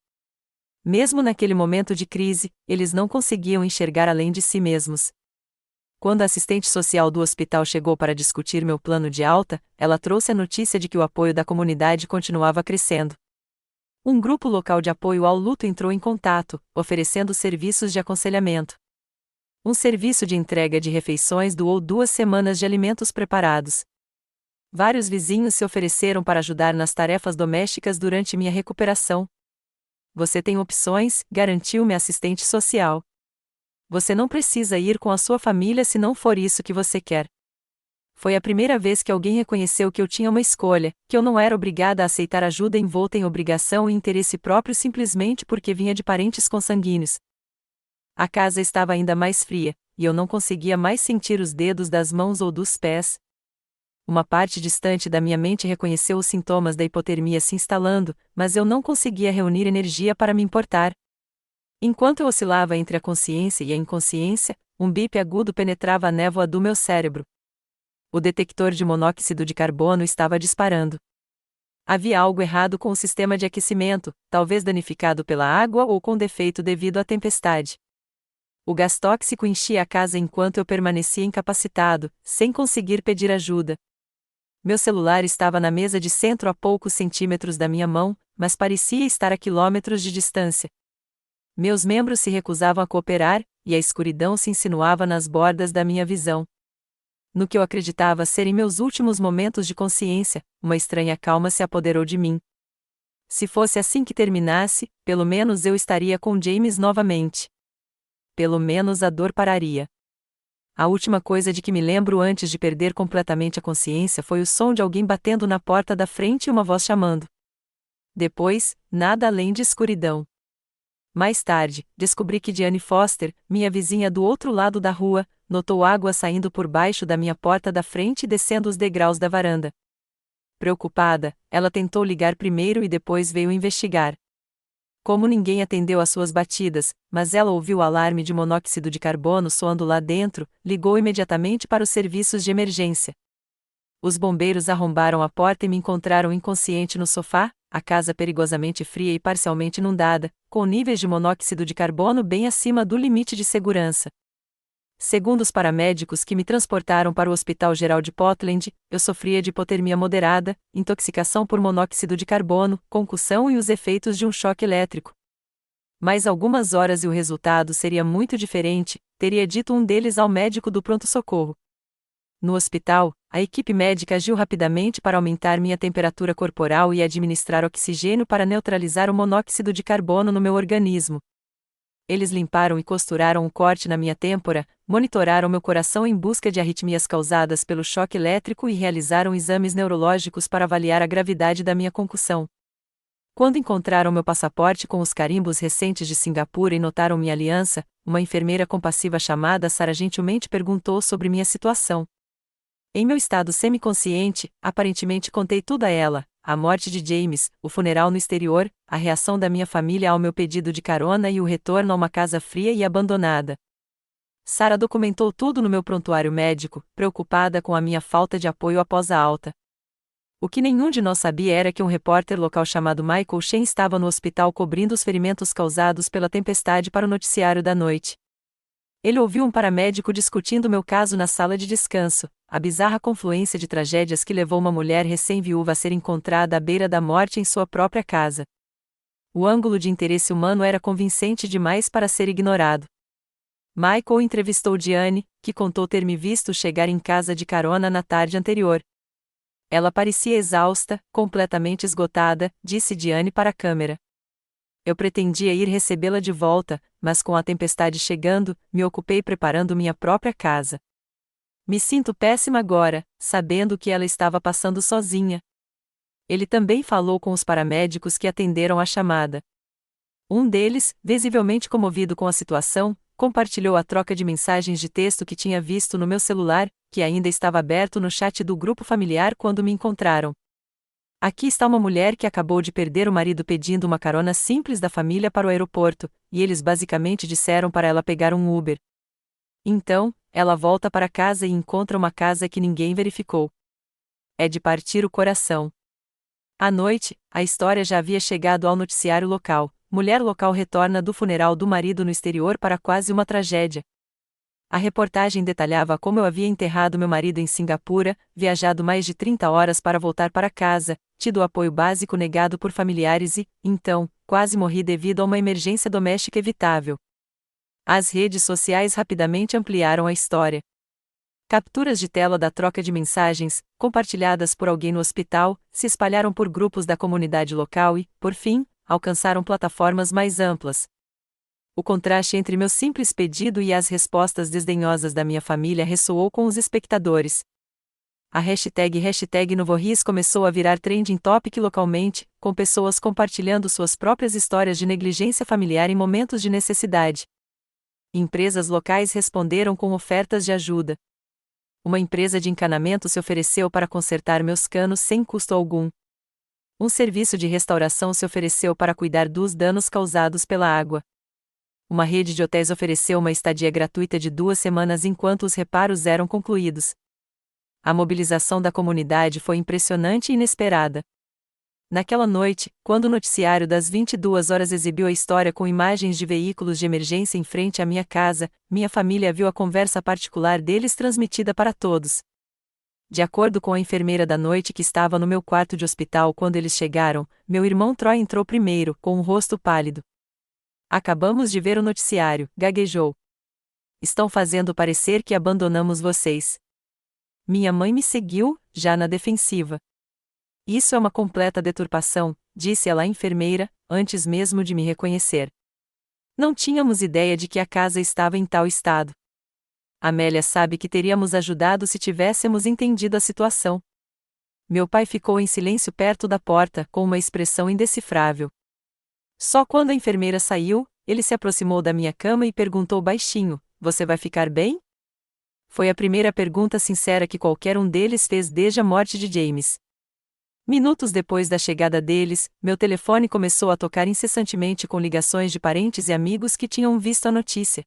Mesmo naquele momento de crise, eles não conseguiam enxergar além de si mesmos. Quando a assistente social do hospital chegou para discutir meu plano de alta, ela trouxe a notícia de que o apoio da comunidade continuava crescendo. Um grupo local de apoio ao luto entrou em contato, oferecendo serviços de aconselhamento. Um serviço de entrega de refeições doou 2 semanas de alimentos preparados. Vários vizinhos se ofereceram para ajudar nas tarefas domésticas durante minha recuperação. Você tem opções, garantiu-me a assistente social. Você não precisa ir com a sua família se não for isso que você quer. Foi a primeira vez que alguém reconheceu que eu tinha uma escolha, que eu não era obrigada a aceitar ajuda envolta em obrigação e interesse próprio simplesmente porque vinha de parentes consanguíneos. A casa estava ainda mais fria, e eu não conseguia mais sentir os dedos das mãos ou dos pés. Uma parte distante da minha mente reconheceu os sintomas da hipotermia se instalando, mas eu não conseguia reunir energia para me importar. Enquanto eu oscilava entre a consciência e a inconsciência, um bip agudo penetrava a névoa do meu cérebro. O detector de monóxido de carbono estava disparando. Havia algo errado com o sistema de aquecimento, talvez danificado pela água ou com defeito devido à tempestade. O gás tóxico enchia a casa enquanto eu permanecia incapacitado, sem conseguir pedir ajuda. Meu celular estava na mesa de centro a poucos centímetros da minha mão, mas parecia estar a quilômetros de distância. Meus membros se recusavam a cooperar, e a escuridão se insinuava nas bordas da minha visão. No que eu acreditava serem meus últimos momentos de consciência, uma estranha calma se apoderou de mim. Se fosse assim que terminasse, pelo menos eu estaria com James novamente. Pelo menos a dor pararia. A última coisa de que me lembro antes de perder completamente a consciência foi o som de alguém batendo na porta da frente e uma voz chamando. Depois, nada além de escuridão. Mais tarde, descobri que Diane Foster, minha vizinha do outro lado da rua, notou água saindo por baixo da minha porta da frente e descendo os degraus da varanda. Preocupada, ela tentou ligar primeiro e depois veio investigar. Como ninguém atendeu às suas batidas, mas ela ouviu o alarme de monóxido de carbono soando lá dentro, ligou imediatamente para os serviços de emergência. Os bombeiros arrombaram a porta e me encontraram inconsciente no sofá, a casa perigosamente fria e parcialmente inundada, com níveis de monóxido de carbono bem acima do limite de segurança. Segundo os paramédicos que me transportaram para o Hospital Geral de Portland, eu sofria de hipotermia moderada, intoxicação por monóxido de carbono, concussão e os efeitos de um choque elétrico. Mais algumas horas e o resultado seria muito diferente, teria dito um deles ao médico do pronto-socorro. No hospital, a equipe médica agiu rapidamente para aumentar minha temperatura corporal e administrar oxigênio para neutralizar o monóxido de carbono no meu organismo. Eles limparam e costuraram um corte na minha têmpora, monitoraram meu coração em busca de arritmias causadas pelo choque elétrico e realizaram exames neurológicos para avaliar a gravidade da minha concussão. Quando encontraram meu passaporte com os carimbos recentes de Singapura e notaram minha aliança, uma enfermeira compassiva chamada Sarah gentilmente perguntou sobre minha situação. Em meu estado semiconsciente, aparentemente contei tudo a ela: a morte de James, o funeral no exterior, a reação da minha família ao meu pedido de carona e o retorno a uma casa fria e abandonada. Sarah documentou tudo no meu prontuário médico, preocupada com a minha falta de apoio após a alta. O que nenhum de nós sabia era que um repórter local chamado Michael Shen estava no hospital cobrindo os ferimentos causados pela tempestade para o noticiário da noite. Ele ouviu um paramédico discutindo meu caso na sala de descanso, a bizarra confluência de tragédias que levou uma mulher recém-viúva a ser encontrada à beira da morte em sua própria casa. O ângulo de interesse humano era convincente demais para ser ignorado. Michael entrevistou Diane, que contou ter me visto chegar em casa de carona na tarde anterior. Ela parecia exausta, completamente esgotada, disse Diane para a câmera. Eu pretendia ir recebê-la de volta, mas com a tempestade chegando, me ocupei preparando minha própria casa. Me sinto péssima agora, sabendo que ela estava passando sozinha. Ele também falou com os paramédicos que atenderam a chamada. Um deles, visivelmente comovido com a situação, compartilhou a troca de mensagens de texto que tinha visto no meu celular, que ainda estava aberto no chat do grupo familiar quando me encontraram. Aqui está uma mulher que acabou de perder o marido pedindo uma carona simples da família para o aeroporto, e eles basicamente disseram para ela pegar um Uber. Então, ela volta para casa e encontra uma casa que ninguém verificou. É de partir o coração. À noite, a história já havia chegado ao noticiário local. Mulher local retorna do funeral do marido no exterior para quase uma tragédia. A reportagem detalhava como eu havia enterrado meu marido em Singapura, viajado mais de 30 horas para voltar para casa, tido o apoio básico negado por familiares e, então, quase morri devido a uma emergência doméstica evitável. As redes sociais rapidamente ampliaram a história. Capturas de tela da troca de mensagens, compartilhadas por alguém no hospital, se espalharam por grupos da comunidade local e, por fim, alcançaram plataformas mais amplas. O contraste entre meu simples pedido e as respostas desdenhosas da minha família ressoou com os espectadores. A hashtag Novorris começou a virar trending topic localmente, com pessoas compartilhando suas próprias histórias de negligência familiar em momentos de necessidade. Empresas locais responderam com ofertas de ajuda. Uma empresa de encanamento se ofereceu para consertar meus canos sem custo algum. Um serviço de restauração se ofereceu para cuidar dos danos causados pela água. Uma rede de hotéis ofereceu uma estadia gratuita de 2 semanas enquanto os reparos eram concluídos. A mobilização da comunidade foi impressionante e inesperada. Naquela noite, quando o noticiário das 22 horas exibiu a história com imagens de veículos de emergência em frente à minha casa, minha família viu a conversa particular deles transmitida para todos. De acordo com a enfermeira da noite que estava no meu quarto de hospital quando eles chegaram, meu irmão Troy entrou primeiro, com um rosto pálido. Acabamos de ver o noticiário, gaguejou. Estão fazendo parecer que abandonamos vocês. Minha mãe me seguiu, já na defensiva. Isso é uma completa deturpação, disse ela à enfermeira, antes mesmo de me reconhecer. Não tínhamos ideia de que a casa estava em tal estado. Amélia sabe que teríamos ajudado se tivéssemos entendido a situação. Meu pai ficou em silêncio perto da porta, com uma expressão indecifrável. Só quando a enfermeira saiu, ele se aproximou da minha cama e perguntou baixinho: "Você vai ficar bem?" Foi a primeira pergunta sincera que qualquer um deles fez desde a morte de James. Minutos depois da chegada deles, meu telefone começou a tocar incessantemente com ligações de parentes e amigos que tinham visto a notícia.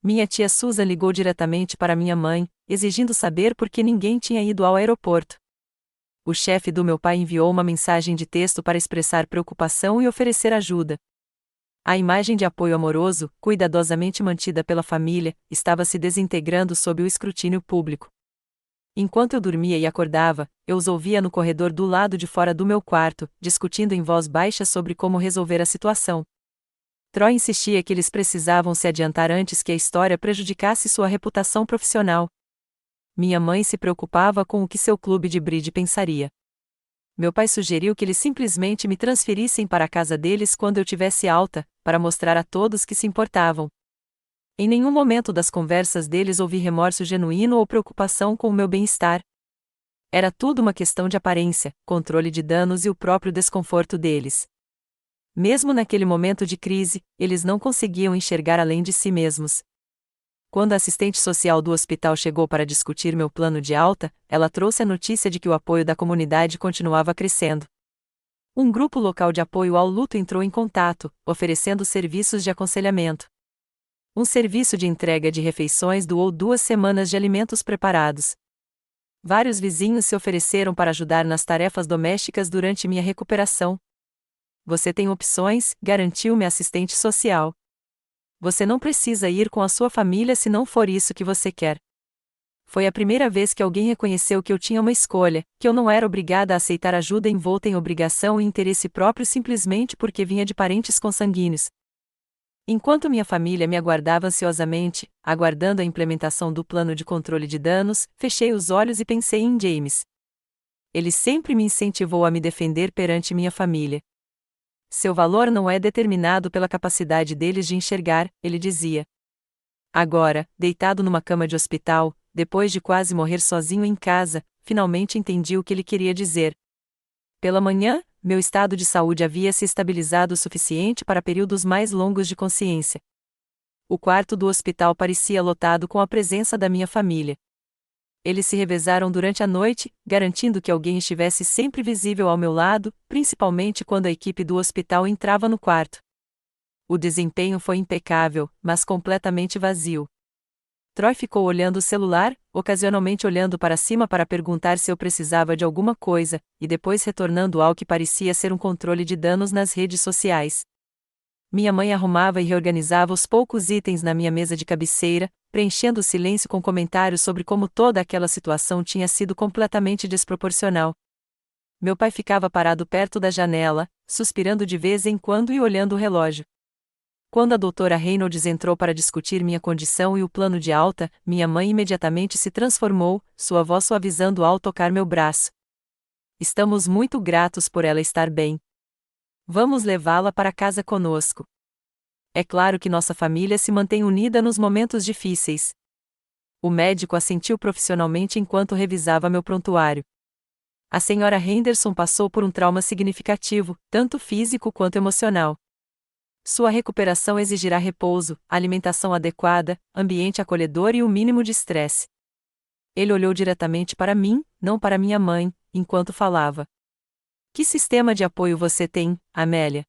Minha tia Susan ligou diretamente para minha mãe, exigindo saber por que ninguém tinha ido ao aeroporto. O chefe do meu pai enviou uma mensagem de texto para expressar preocupação e oferecer ajuda. A imagem de apoio amoroso, cuidadosamente mantida pela família, estava se desintegrando sob o escrutínio público. Enquanto eu dormia e acordava, eu os ouvia no corredor do lado de fora do meu quarto, discutindo em voz baixa sobre como resolver a situação. Troy insistia que eles precisavam se adiantar antes que a história prejudicasse sua reputação profissional. Minha mãe se preocupava com o que seu clube de bridge pensaria. Meu pai sugeriu que eles simplesmente me transferissem para a casa deles quando eu tivesse alta, para mostrar a todos que se importavam. Em nenhum momento das conversas deles ouvi remorso genuíno ou preocupação com o meu bem-estar. Era tudo uma questão de aparência, controle de danos e o próprio desconforto deles. Mesmo naquele momento de crise, eles não conseguiam enxergar além de si mesmos. Quando a assistente social do hospital chegou para discutir meu plano de alta, ela trouxe a notícia de que o apoio da comunidade continuava crescendo. Um grupo local de apoio ao luto entrou em contato, oferecendo serviços de aconselhamento. Um serviço de entrega de refeições doou 2 semanas de alimentos preparados. Vários vizinhos se ofereceram para ajudar nas tarefas domésticas durante minha recuperação. Você tem opções, garantiu-me a assistente social. Você não precisa ir com a sua família se não for isso que você quer. Foi a primeira vez que alguém reconheceu que eu tinha uma escolha, que eu não era obrigada a aceitar ajuda envolta em obrigação e interesse próprio simplesmente porque vinha de parentes consanguíneos. Enquanto minha família me aguardava ansiosamente, aguardando a implementação do plano de controle de danos, fechei os olhos e pensei em James. Ele sempre me incentivou a me defender perante minha família. Seu valor não é determinado pela capacidade deles de enxergar, ele dizia. Agora, deitado numa cama de hospital, depois de quase morrer sozinho em casa, finalmente entendi o que ele queria dizer. Pela manhã, meu estado de saúde havia se estabilizado o suficiente para períodos mais longos de consciência. O quarto do hospital parecia lotado com a presença da minha família. Eles se revezaram durante a noite, garantindo que alguém estivesse sempre visível ao meu lado, principalmente quando a equipe do hospital entrava no quarto. O desempenho foi impecável, mas completamente vazio. Troy ficou olhando o celular, ocasionalmente olhando para cima para perguntar se eu precisava de alguma coisa, e depois retornando ao que parecia ser um controle de danos nas redes sociais. Minha mãe arrumava e reorganizava os poucos itens na minha mesa de cabeceira, preenchendo o silêncio com comentários sobre como toda aquela situação tinha sido completamente desproporcional. Meu pai ficava parado perto da janela, suspirando de vez em quando e olhando o relógio. Quando a doutora Reynolds entrou para discutir minha condição e o plano de alta, minha mãe imediatamente se transformou, sua voz suavizando ao tocar meu braço. Estamos muito gratos por ela estar bem. Vamos levá-la para casa conosco. É claro que nossa família se mantém unida nos momentos difíceis. O médico assentiu profissionalmente enquanto revisava meu prontuário. A senhora Henderson passou por um trauma significativo, tanto físico quanto emocional. Sua recuperação exigirá repouso, alimentação adequada, ambiente acolhedor e o mínimo de estresse. Ele olhou diretamente para mim, não para minha mãe, enquanto falava. Que sistema de apoio você tem, Amélia?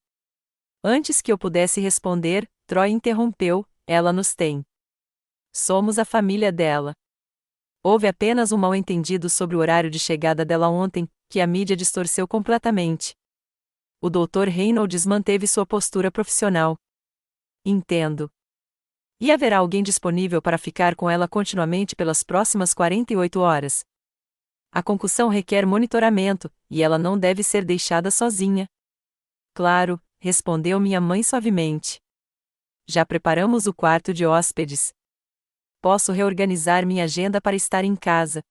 Antes que eu pudesse responder, Troy interrompeu, ela nos tem. Somos a família dela. Houve apenas um mal-entendido sobre o horário de chegada dela ontem, que a mídia distorceu completamente. O Dr. Reynolds manteve sua postura profissional. Entendo. E haverá alguém disponível para ficar com ela continuamente pelas próximas 48 horas? A concussão requer monitoramento, e ela não deve ser deixada sozinha. Claro, respondeu minha mãe suavemente. Já preparamos o quarto de hóspedes. Posso reorganizar minha agenda para estar em casa.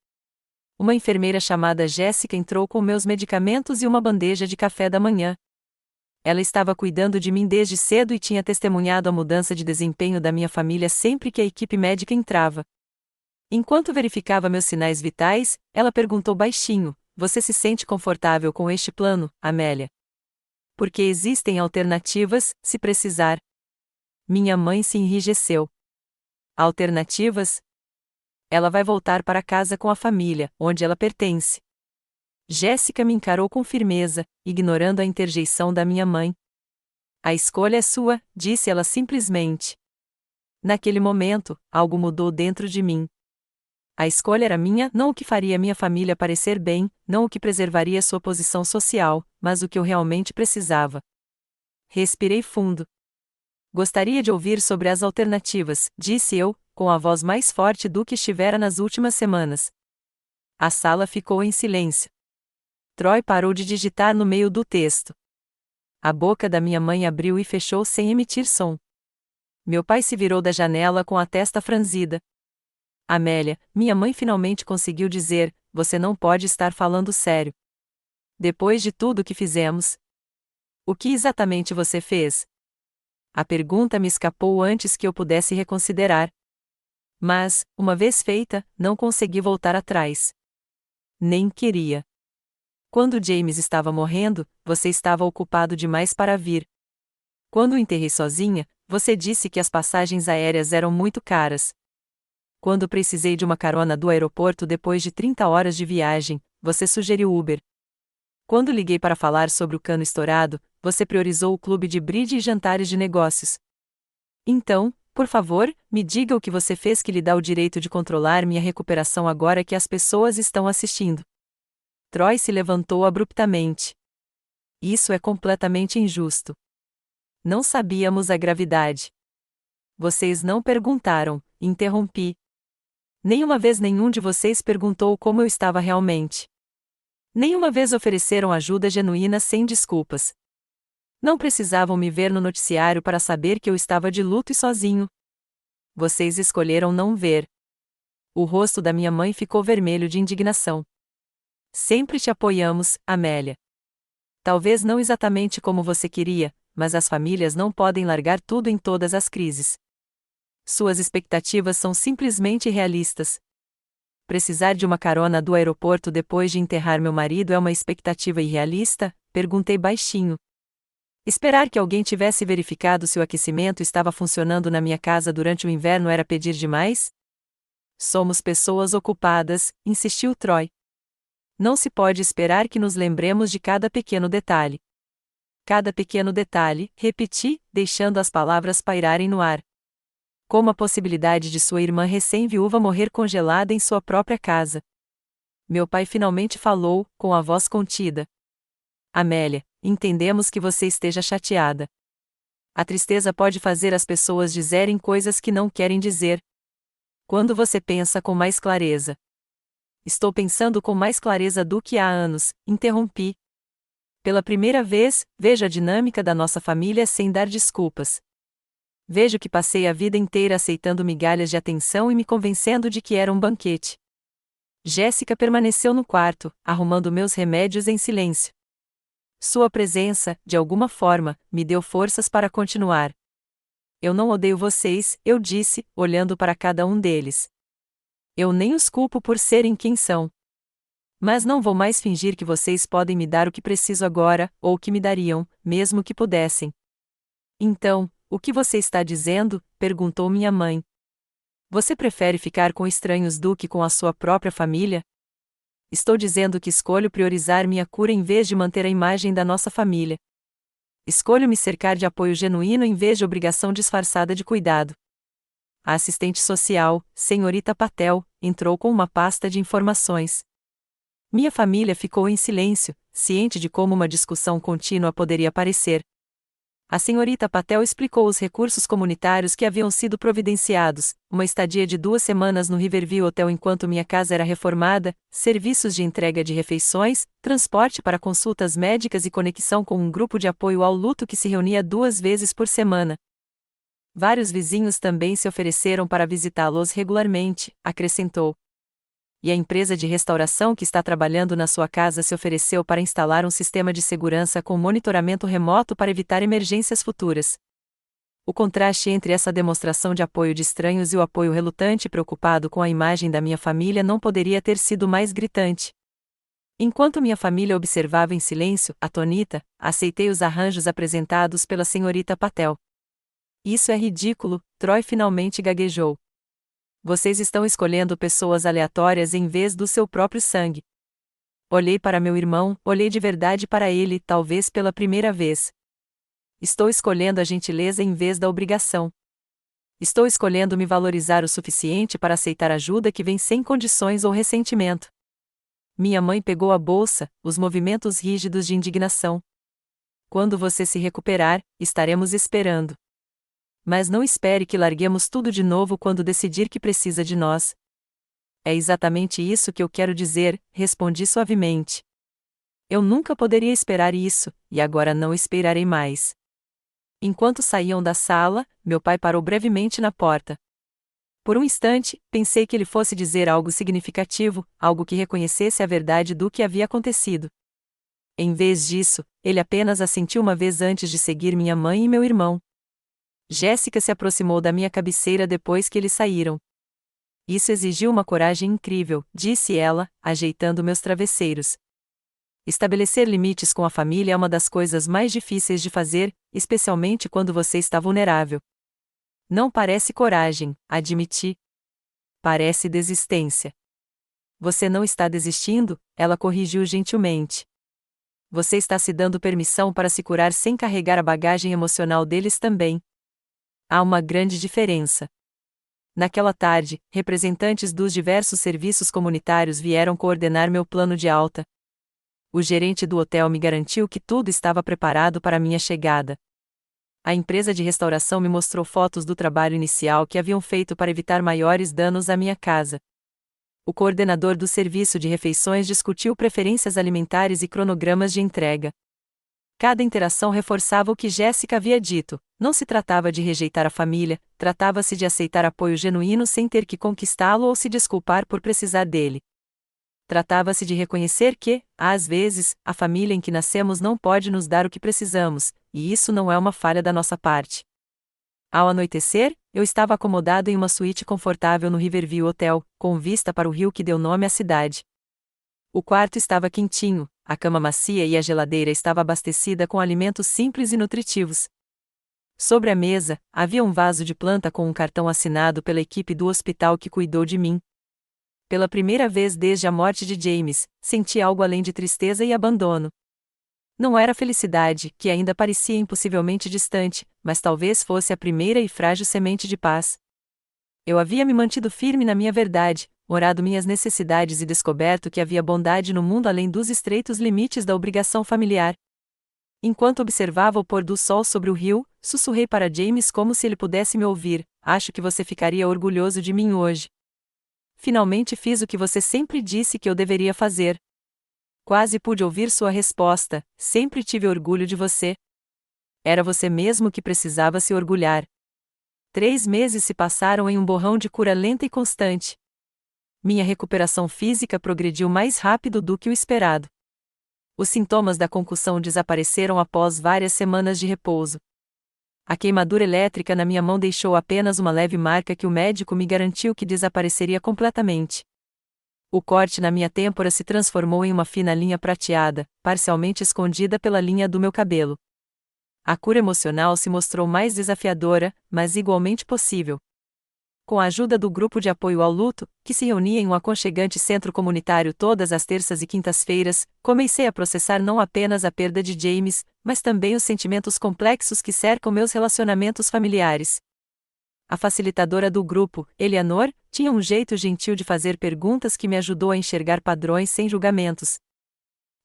Uma enfermeira chamada Jéssica entrou com meus medicamentos e uma bandeja de café da manhã. Ela estava cuidando de mim desde cedo e tinha testemunhado a mudança de desempenho da minha família sempre que a equipe médica entrava. Enquanto verificava meus sinais vitais, ela perguntou baixinho: Você se sente confortável com este plano, Amélia? Porque existem alternativas, se precisar. Minha mãe se enrijeceu. Alternativas? Ela vai voltar para casa com a família, onde ela pertence. Jéssica me encarou com firmeza, ignorando a interjeição da minha mãe. A escolha é sua, disse ela simplesmente. Naquele momento, algo mudou dentro de mim. A escolha era minha, não o que faria minha família parecer bem, não o que preservaria sua posição social, mas o que eu realmente precisava. Respirei fundo. Gostaria de ouvir sobre as alternativas, disse eu, com a voz mais forte do que estivera nas últimas semanas. A sala ficou em silêncio. Troy parou de digitar no meio do texto. A boca da minha mãe abriu e fechou sem emitir som. Meu pai se virou da janela com a testa franzida. Amélia, minha mãe finalmente conseguiu dizer, você não pode estar falando sério. Depois de tudo que fizemos. O que exatamente você fez? A pergunta me escapou antes que eu pudesse reconsiderar. Mas, uma vez feita, não consegui voltar atrás. Nem queria. Quando James estava morrendo, você estava ocupado demais para vir. Quando o enterrei sozinha, você disse que as passagens aéreas eram muito caras. Quando precisei de uma carona do aeroporto depois de 30 horas de viagem, você sugeriu Uber. Quando liguei para falar sobre o cano estourado, você priorizou o clube de bridge e jantares de negócios. Então, por favor, me diga o que você fez que lhe dá o direito de controlar minha recuperação agora que as pessoas estão assistindo. Troy se levantou abruptamente. Isso é completamente injusto. Não sabíamos a gravidade. Vocês não perguntaram, interrompi. Nenhuma vez nenhum de vocês perguntou como eu estava realmente. Nenhuma vez ofereceram ajuda genuína sem desculpas. Não precisavam me ver no noticiário para saber que eu estava de luto e sozinho. Vocês escolheram não ver. O rosto da minha mãe ficou vermelho de indignação. Sempre te apoiamos, Amélia. Talvez não exatamente como você queria, mas as famílias não podem largar tudo em todas as crises. Suas expectativas são simplesmente irrealistas. Precisar de uma carona do aeroporto depois de enterrar meu marido é uma expectativa irrealista? Perguntei baixinho. Esperar que alguém tivesse verificado se o aquecimento estava funcionando na minha casa durante o inverno era pedir demais? Somos pessoas ocupadas, insistiu Troy. Não se pode esperar que nos lembremos de cada pequeno detalhe. Cada pequeno detalhe, repeti, deixando as palavras pairarem no ar. Como a possibilidade de sua irmã recém-viúva morrer congelada em sua própria casa. Meu pai finalmente falou, com a voz contida. Amélia, entendemos que você esteja chateada. A tristeza pode fazer as pessoas dizerem coisas que não querem dizer. Quando você pensa com mais clareza. Estou pensando com mais clareza do que há anos, interrompi. Pela primeira vez, vejo a dinâmica da nossa família sem dar desculpas. Vejo que passei a vida inteira aceitando migalhas de atenção e me convencendo de que era um banquete. Jéssica permaneceu no quarto, arrumando meus remédios em silêncio. Sua presença, de alguma forma, me deu forças para continuar. Eu não odeio vocês, eu disse, olhando para cada um deles. Eu nem os culpo por serem quem são. Mas não vou mais fingir que vocês podem me dar o que preciso agora, ou que me dariam, mesmo que pudessem. Então, o que você está dizendo? Perguntou minha mãe. Você prefere ficar com estranhos do que com a sua própria família? Estou dizendo que escolho priorizar minha cura em vez de manter a imagem da nossa família. Escolho me cercar de apoio genuíno em vez de obrigação disfarçada de cuidado. A assistente social, senhorita Patel, entrou com uma pasta de informações. Minha família ficou em silêncio, ciente de como uma discussão contínua poderia parecer. A senhorita Patel explicou os recursos comunitários que haviam sido providenciados, uma estadia de 2 semanas no Riverview Hotel enquanto minha casa era reformada, serviços de entrega de refeições, transporte para consultas médicas e conexão com um grupo de apoio ao luto que se reunia 2 vezes por semana. Vários vizinhos também se ofereceram para visitá-los regularmente, acrescentou. E a empresa de restauração que está trabalhando na sua casa se ofereceu para instalar um sistema de segurança com monitoramento remoto para evitar emergências futuras. O contraste entre essa demonstração de apoio de estranhos e o apoio relutante e preocupado com a imagem da minha família não poderia ter sido mais gritante. Enquanto minha família observava em silêncio, atônita, aceitei os arranjos apresentados pela senhorita Patel. Isso é ridículo, Troy finalmente gaguejou. Vocês estão escolhendo pessoas aleatórias em vez do seu próprio sangue. Olhei para meu irmão, olhei de verdade para ele, talvez pela primeira vez. Estou escolhendo a gentileza em vez da obrigação. Estou escolhendo me valorizar o suficiente para aceitar ajuda que vem sem condições ou ressentimento. Minha mãe pegou a bolsa, os movimentos rígidos de indignação. Quando você se recuperar, estaremos esperando. Mas não espere que larguemos tudo de novo quando decidir que precisa de nós. É exatamente isso que eu quero dizer, respondi suavemente. Eu nunca poderia esperar isso, e agora não esperarei mais. Enquanto saíam da sala, meu pai parou brevemente na porta. Por um instante, pensei que ele fosse dizer algo significativo, algo que reconhecesse a verdade do que havia acontecido. Em vez disso, ele apenas assentiu uma vez antes de seguir minha mãe e meu irmão. Jéssica se aproximou da minha cabeceira depois que eles saíram. Isso exigiu uma coragem incrível, disse ela, ajeitando meus travesseiros. Estabelecer limites com a família é uma das coisas mais difíceis de fazer, especialmente quando você está vulnerável. Não parece coragem, admiti. Parece desistência. Você não está desistindo, ela corrigiu gentilmente. Você está se dando permissão para se curar sem carregar a bagagem emocional deles também. Há uma grande diferença. Naquela tarde, representantes dos diversos serviços comunitários vieram coordenar meu plano de alta. O gerente do hotel me garantiu que tudo estava preparado para minha chegada. A empresa de restauração me mostrou fotos do trabalho inicial que haviam feito para evitar maiores danos à minha casa. O coordenador do serviço de refeições discutiu preferências alimentares e cronogramas de entrega. Cada interação reforçava o que Jéssica havia dito: não se tratava de rejeitar a família, tratava-se de aceitar apoio genuíno sem ter que conquistá-lo ou se desculpar por precisar dele. Tratava-se de reconhecer que, às vezes, a família em que nascemos não pode nos dar o que precisamos, e isso não é uma falha da nossa parte. Ao anoitecer, eu estava acomodado em uma suíte confortável no Riverview Hotel, com vista para o rio que deu nome à cidade. O quarto estava quentinho, a cama macia e a geladeira estava abastecida com alimentos simples e nutritivos. Sobre a mesa, havia um vaso de planta com um cartão assinado pela equipe do hospital que cuidou de mim. Pela primeira vez desde a morte de James, senti algo além de tristeza e abandono. Não era felicidade, que ainda parecia impossivelmente distante, mas talvez fosse a primeira e frágil semente de paz. Eu havia me mantido firme na minha verdade, orado minhas necessidades e descoberto que havia bondade no mundo além dos estreitos limites da obrigação familiar. Enquanto observava o pôr do sol sobre o rio, sussurrei para James como se ele pudesse me ouvir: acho que você ficaria orgulhoso de mim hoje. Finalmente fiz o que você sempre disse que eu deveria fazer. Quase pude ouvir sua resposta: sempre tive orgulho de você. Era você mesmo que precisava se orgulhar. 3 meses se passaram em um borrão de cura lenta e constante. Minha recuperação física progrediu mais rápido do que o esperado. Os sintomas da concussão desapareceram após várias semanas de repouso. A queimadura elétrica na minha mão deixou apenas uma leve marca que o médico me garantiu que desapareceria completamente. O corte na minha têmpora se transformou em uma fina linha prateada, parcialmente escondida pela linha do meu cabelo. A cura emocional se mostrou mais desafiadora, mas igualmente possível. Com a ajuda do grupo de apoio ao luto, que se reunia em um aconchegante centro comunitário todas as terças e quintas-feiras, comecei a processar não apenas a perda de James, mas também os sentimentos complexos que cercam meus relacionamentos familiares. A facilitadora do grupo, Eleanor, tinha um jeito gentil de fazer perguntas que me ajudou a enxergar padrões sem julgamentos.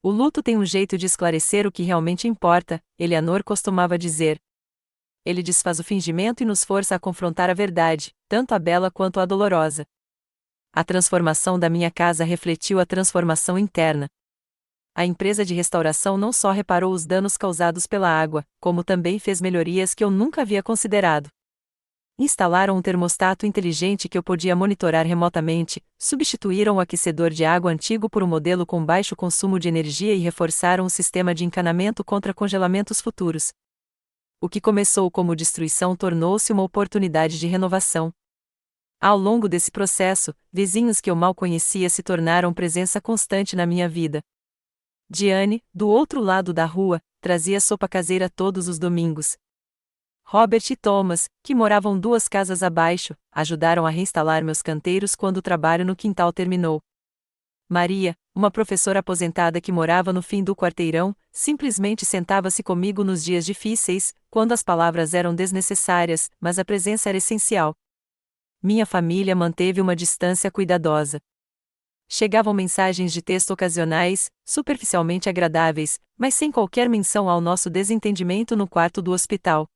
O luto tem um jeito de esclarecer o que realmente importa, Eleanor costumava dizer. Ele desfaz o fingimento e nos força a confrontar a verdade, tanto a bela quanto a dolorosa. A transformação da minha casa refletiu a transformação interna. A empresa de restauração não só reparou os danos causados pela água, como também fez melhorias que eu nunca havia considerado. Instalaram um termostato inteligente que eu podia monitorar remotamente, substituíram o aquecedor de água antigo por um modelo com baixo consumo de energia e reforçaram o sistema de encanamento contra congelamentos futuros. O que começou como destruição tornou-se uma oportunidade de renovação. Ao longo desse processo, vizinhos que eu mal conhecia se tornaram presença constante na minha vida. Diane, do outro lado da rua, trazia sopa caseira todos os domingos. Robert e Thomas, que moravam 2 casas abaixo, ajudaram a reinstalar meus canteiros quando o trabalho no quintal terminou. Maria, uma professora aposentada que morava no fim do quarteirão, simplesmente sentava-se comigo nos dias difíceis, quando as palavras eram desnecessárias, mas a presença era essencial. Minha família manteve uma distância cuidadosa. Chegavam mensagens de texto ocasionais, superficialmente agradáveis, mas sem qualquer menção ao nosso desentendimento no quarto do hospital.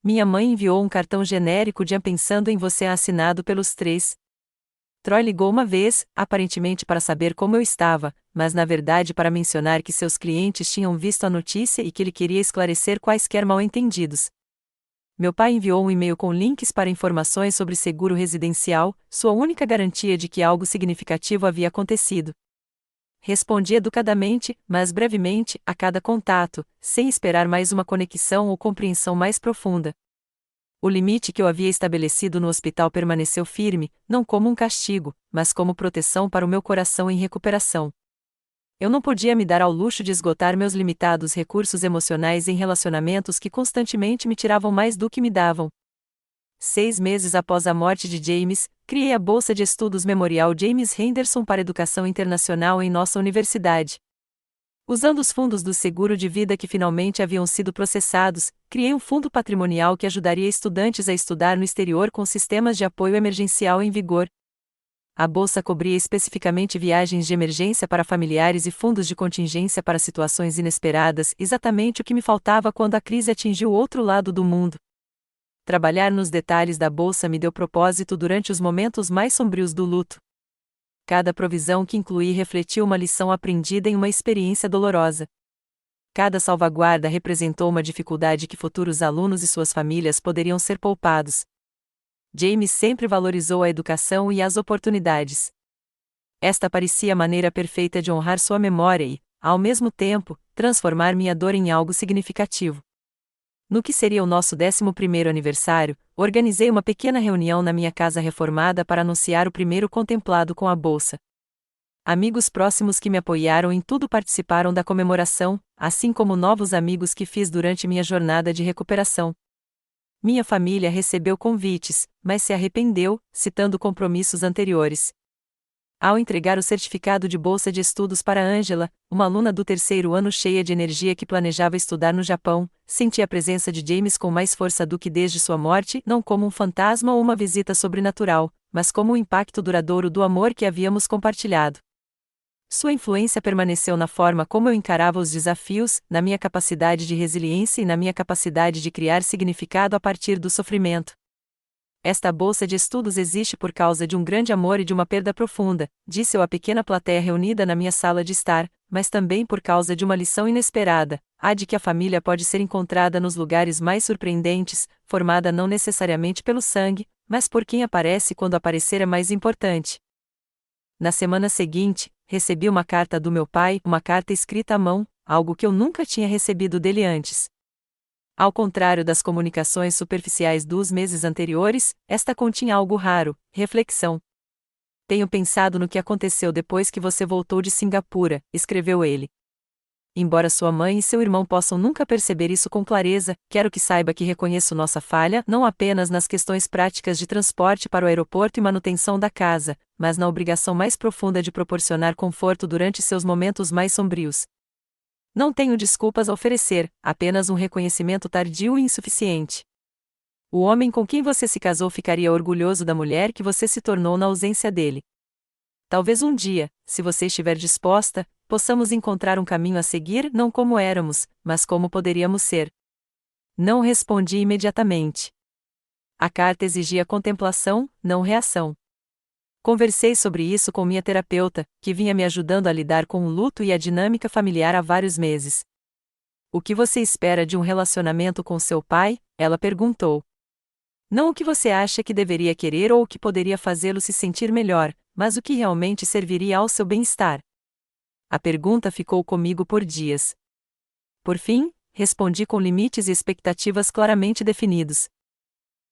Minha mãe enviou um cartão genérico de pensando em você assinado pelos 3. Troy ligou uma vez, aparentemente para saber como eu estava, mas na verdade para mencionar que seus clientes tinham visto a notícia e que ele queria esclarecer quaisquer mal-entendidos. Meu pai enviou um e-mail com links para informações sobre seguro residencial, sua única garantia de que algo significativo havia acontecido. Respondi educadamente, mas brevemente, a cada contato, sem esperar mais uma conexão ou compreensão mais profunda. O limite que eu havia estabelecido no hospital permaneceu firme, não como um castigo, mas como proteção para o meu coração em recuperação. Eu não podia me dar ao luxo de esgotar meus limitados recursos emocionais em relacionamentos que constantemente me tiravam mais do que me davam. 6 meses após a morte de James, criei a Bolsa de Estudos Memorial James Henderson para Educação Internacional em nossa universidade. Usando os fundos do seguro de vida que finalmente haviam sido processados, criei um fundo patrimonial que ajudaria estudantes a estudar no exterior com sistemas de apoio emergencial em vigor. A bolsa cobria especificamente viagens de emergência para familiares e fundos de contingência para situações inesperadas, exatamente o que me faltava quando a crise atingiu o outro lado do mundo. Trabalhar nos detalhes da bolsa me deu propósito durante os momentos mais sombrios do luto. Cada provisão que incluí refletiu uma lição aprendida em uma experiência dolorosa. Cada salvaguarda representou uma dificuldade que futuros alunos e suas famílias poderiam ser poupados. James sempre valorizou a educação e as oportunidades. Esta parecia a maneira perfeita de honrar sua memória e, ao mesmo tempo, transformar minha dor em algo significativo. No que seria o nosso 11º aniversário, organizei uma pequena reunião na minha casa reformada para anunciar o primeiro contemplado com a bolsa. Amigos próximos que me apoiaram em tudo participaram da comemoração, assim como novos amigos que fiz durante minha jornada de recuperação. Minha família recebeu convites, mas se arrependeu, citando compromissos anteriores. Ao entregar o certificado de bolsa de estudos para Angela, uma aluna do 3º ano cheia de energia que planejava estudar no Japão, senti a presença de James com mais força do que desde sua morte, não como um fantasma ou uma visita sobrenatural, mas como o impacto duradouro do amor que havíamos compartilhado. Sua influência permaneceu na forma como eu encarava os desafios, na minha capacidade de resiliência e na minha capacidade de criar significado a partir do sofrimento. Esta bolsa de estudos existe por causa de um grande amor e de uma perda profunda, disse eu à pequena plateia reunida na minha sala de estar, mas também por causa de uma lição inesperada, a de que a família pode ser encontrada nos lugares mais surpreendentes, formada não necessariamente pelo sangue, mas por quem aparece quando aparecer é mais importante. Na semana seguinte, recebi uma carta do meu pai, uma carta escrita à mão, algo que eu nunca tinha recebido dele antes. Ao contrário das comunicações superficiais dos meses anteriores, esta continha algo raro: reflexão. Tenho pensado no que aconteceu depois que você voltou de Singapura, escreveu ele. Embora sua mãe e seu irmão possam nunca perceber isso com clareza, quero que saiba que reconheço nossa falha não apenas nas questões práticas de transporte para o aeroporto e manutenção da casa, mas na obrigação mais profunda de proporcionar conforto durante seus momentos mais sombrios. Não tenho desculpas a oferecer, apenas um reconhecimento tardio e insuficiente. O homem com quem você se casou ficaria orgulhoso da mulher que você se tornou na ausência dele. Talvez um dia, se você estiver disposta, possamos encontrar um caminho a seguir não como éramos, mas como poderíamos ser. Não respondi imediatamente. A carta exigia contemplação, não reação. Conversei sobre isso com minha terapeuta, que vinha me ajudando a lidar com o luto e a dinâmica familiar há vários meses. O que você espera de um relacionamento com seu pai? Ela perguntou. Não o que você acha que deveria querer ou o que poderia fazê-lo se sentir melhor, mas o que realmente serviria ao seu bem-estar. A pergunta ficou comigo por dias. Por fim, respondi com limites e expectativas claramente definidos.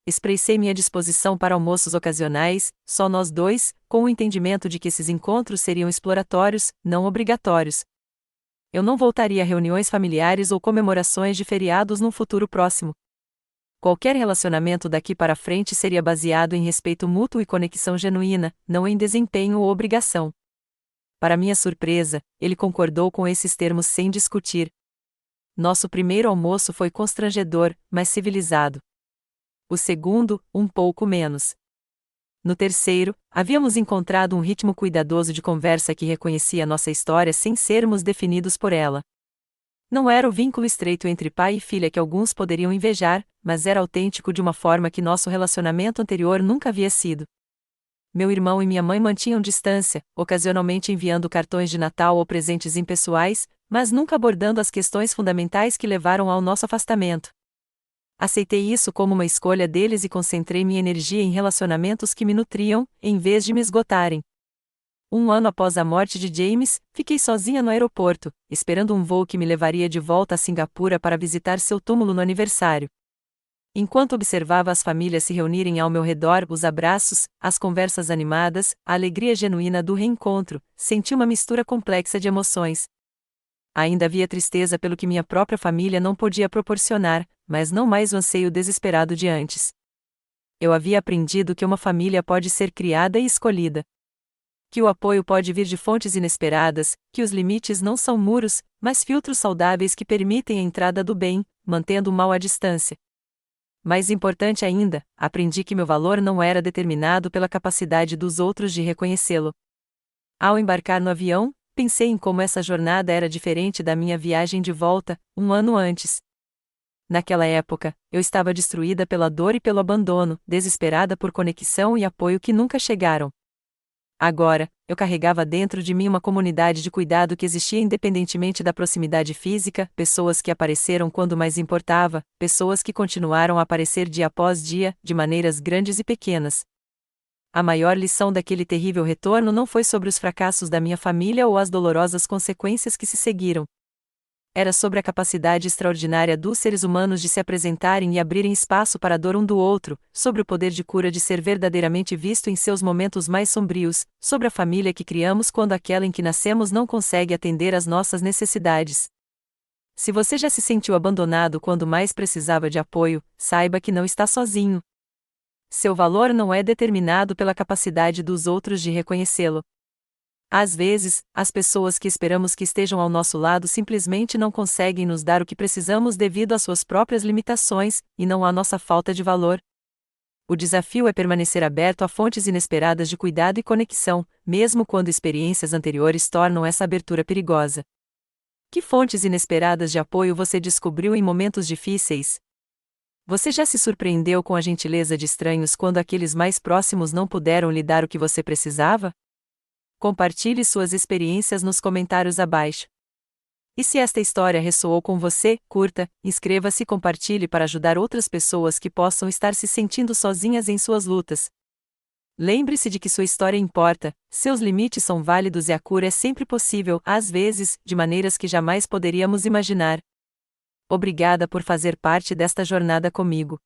Expressei minha disposição para almoços ocasionais, só nós dois, com o entendimento de que esses encontros seriam exploratórios, não obrigatórios. Eu não voltaria a reuniões familiares ou comemorações de feriados num futuro próximo. Qualquer relacionamento daqui para frente seria baseado em respeito mútuo e conexão genuína, não em desempenho ou obrigação. Para minha surpresa, ele concordou com esses termos sem discutir. Nosso primeiro almoço foi constrangedor, mas civilizado. O segundo, um pouco menos. No terceiro, havíamos encontrado um ritmo cuidadoso de conversa que reconhecia nossa história sem sermos definidos por ela. Não era o vínculo estreito entre pai e filha que alguns poderiam invejar, mas era autêntico de uma forma que nosso relacionamento anterior nunca havia sido. Meu irmão e minha mãe mantinham distância, ocasionalmente enviando cartões de Natal ou presentes impessoais, mas nunca abordando as questões fundamentais que levaram ao nosso afastamento. Aceitei isso como uma escolha deles e concentrei minha energia em relacionamentos que me nutriam, em vez de me esgotarem. Um ano após a morte de James, fiquei sozinha no aeroporto, esperando um voo que me levaria de volta a Singapura para visitar seu túmulo no aniversário. Enquanto observava as famílias se reunirem ao meu redor, os abraços, as conversas animadas, a alegria genuína do reencontro, senti uma mistura complexa de emoções. Ainda havia tristeza pelo que minha própria família não podia proporcionar, mas não mais o anseio desesperado de antes. Eu havia aprendido que uma família pode ser criada e escolhida. Que o apoio pode vir de fontes inesperadas, que os limites não são muros, mas filtros saudáveis que permitem a entrada do bem, mantendo o mal à distância. Mais importante ainda, aprendi que meu valor não era determinado pela capacidade dos outros de reconhecê-lo. Ao embarcar no avião, pensei em como essa jornada era diferente da minha viagem de volta, um ano antes. Naquela época, eu estava destruída pela dor e pelo abandono, desesperada por conexão e apoio que nunca chegaram. Agora, eu carregava dentro de mim uma comunidade de cuidado que existia independentemente da proximidade física, pessoas que apareceram quando mais importava, pessoas que continuaram a aparecer dia após dia, de maneiras grandes e pequenas. A maior lição daquele terrível retorno não foi sobre os fracassos da minha família ou as dolorosas consequências que se seguiram. Era sobre a capacidade extraordinária dos seres humanos de se apresentarem e abrirem espaço para a dor um do outro, sobre o poder de cura de ser verdadeiramente visto em seus momentos mais sombrios, sobre a família que criamos quando aquela em que nascemos não consegue atender às nossas necessidades. Se você já se sentiu abandonado quando mais precisava de apoio, saiba que não está sozinho. Seu valor não é determinado pela capacidade dos outros de reconhecê-lo. Às vezes, as pessoas que esperamos que estejam ao nosso lado simplesmente não conseguem nos dar o que precisamos devido às suas próprias limitações, e não à nossa falta de valor. O desafio é permanecer aberto a fontes inesperadas de cuidado e conexão, mesmo quando experiências anteriores tornam essa abertura perigosa. Que fontes inesperadas de apoio você descobriu em momentos difíceis? Você já se surpreendeu com a gentileza de estranhos quando aqueles mais próximos não puderam lhe dar o que você precisava? Compartilhe suas experiências nos comentários abaixo. E se esta história ressoou com você, curta, inscreva-se e compartilhe para ajudar outras pessoas que possam estar se sentindo sozinhas em suas lutas. Lembre-se de que sua história importa, seus limites são válidos e a cura é sempre possível, às vezes, de maneiras que jamais poderíamos imaginar. Obrigada por fazer parte desta jornada comigo.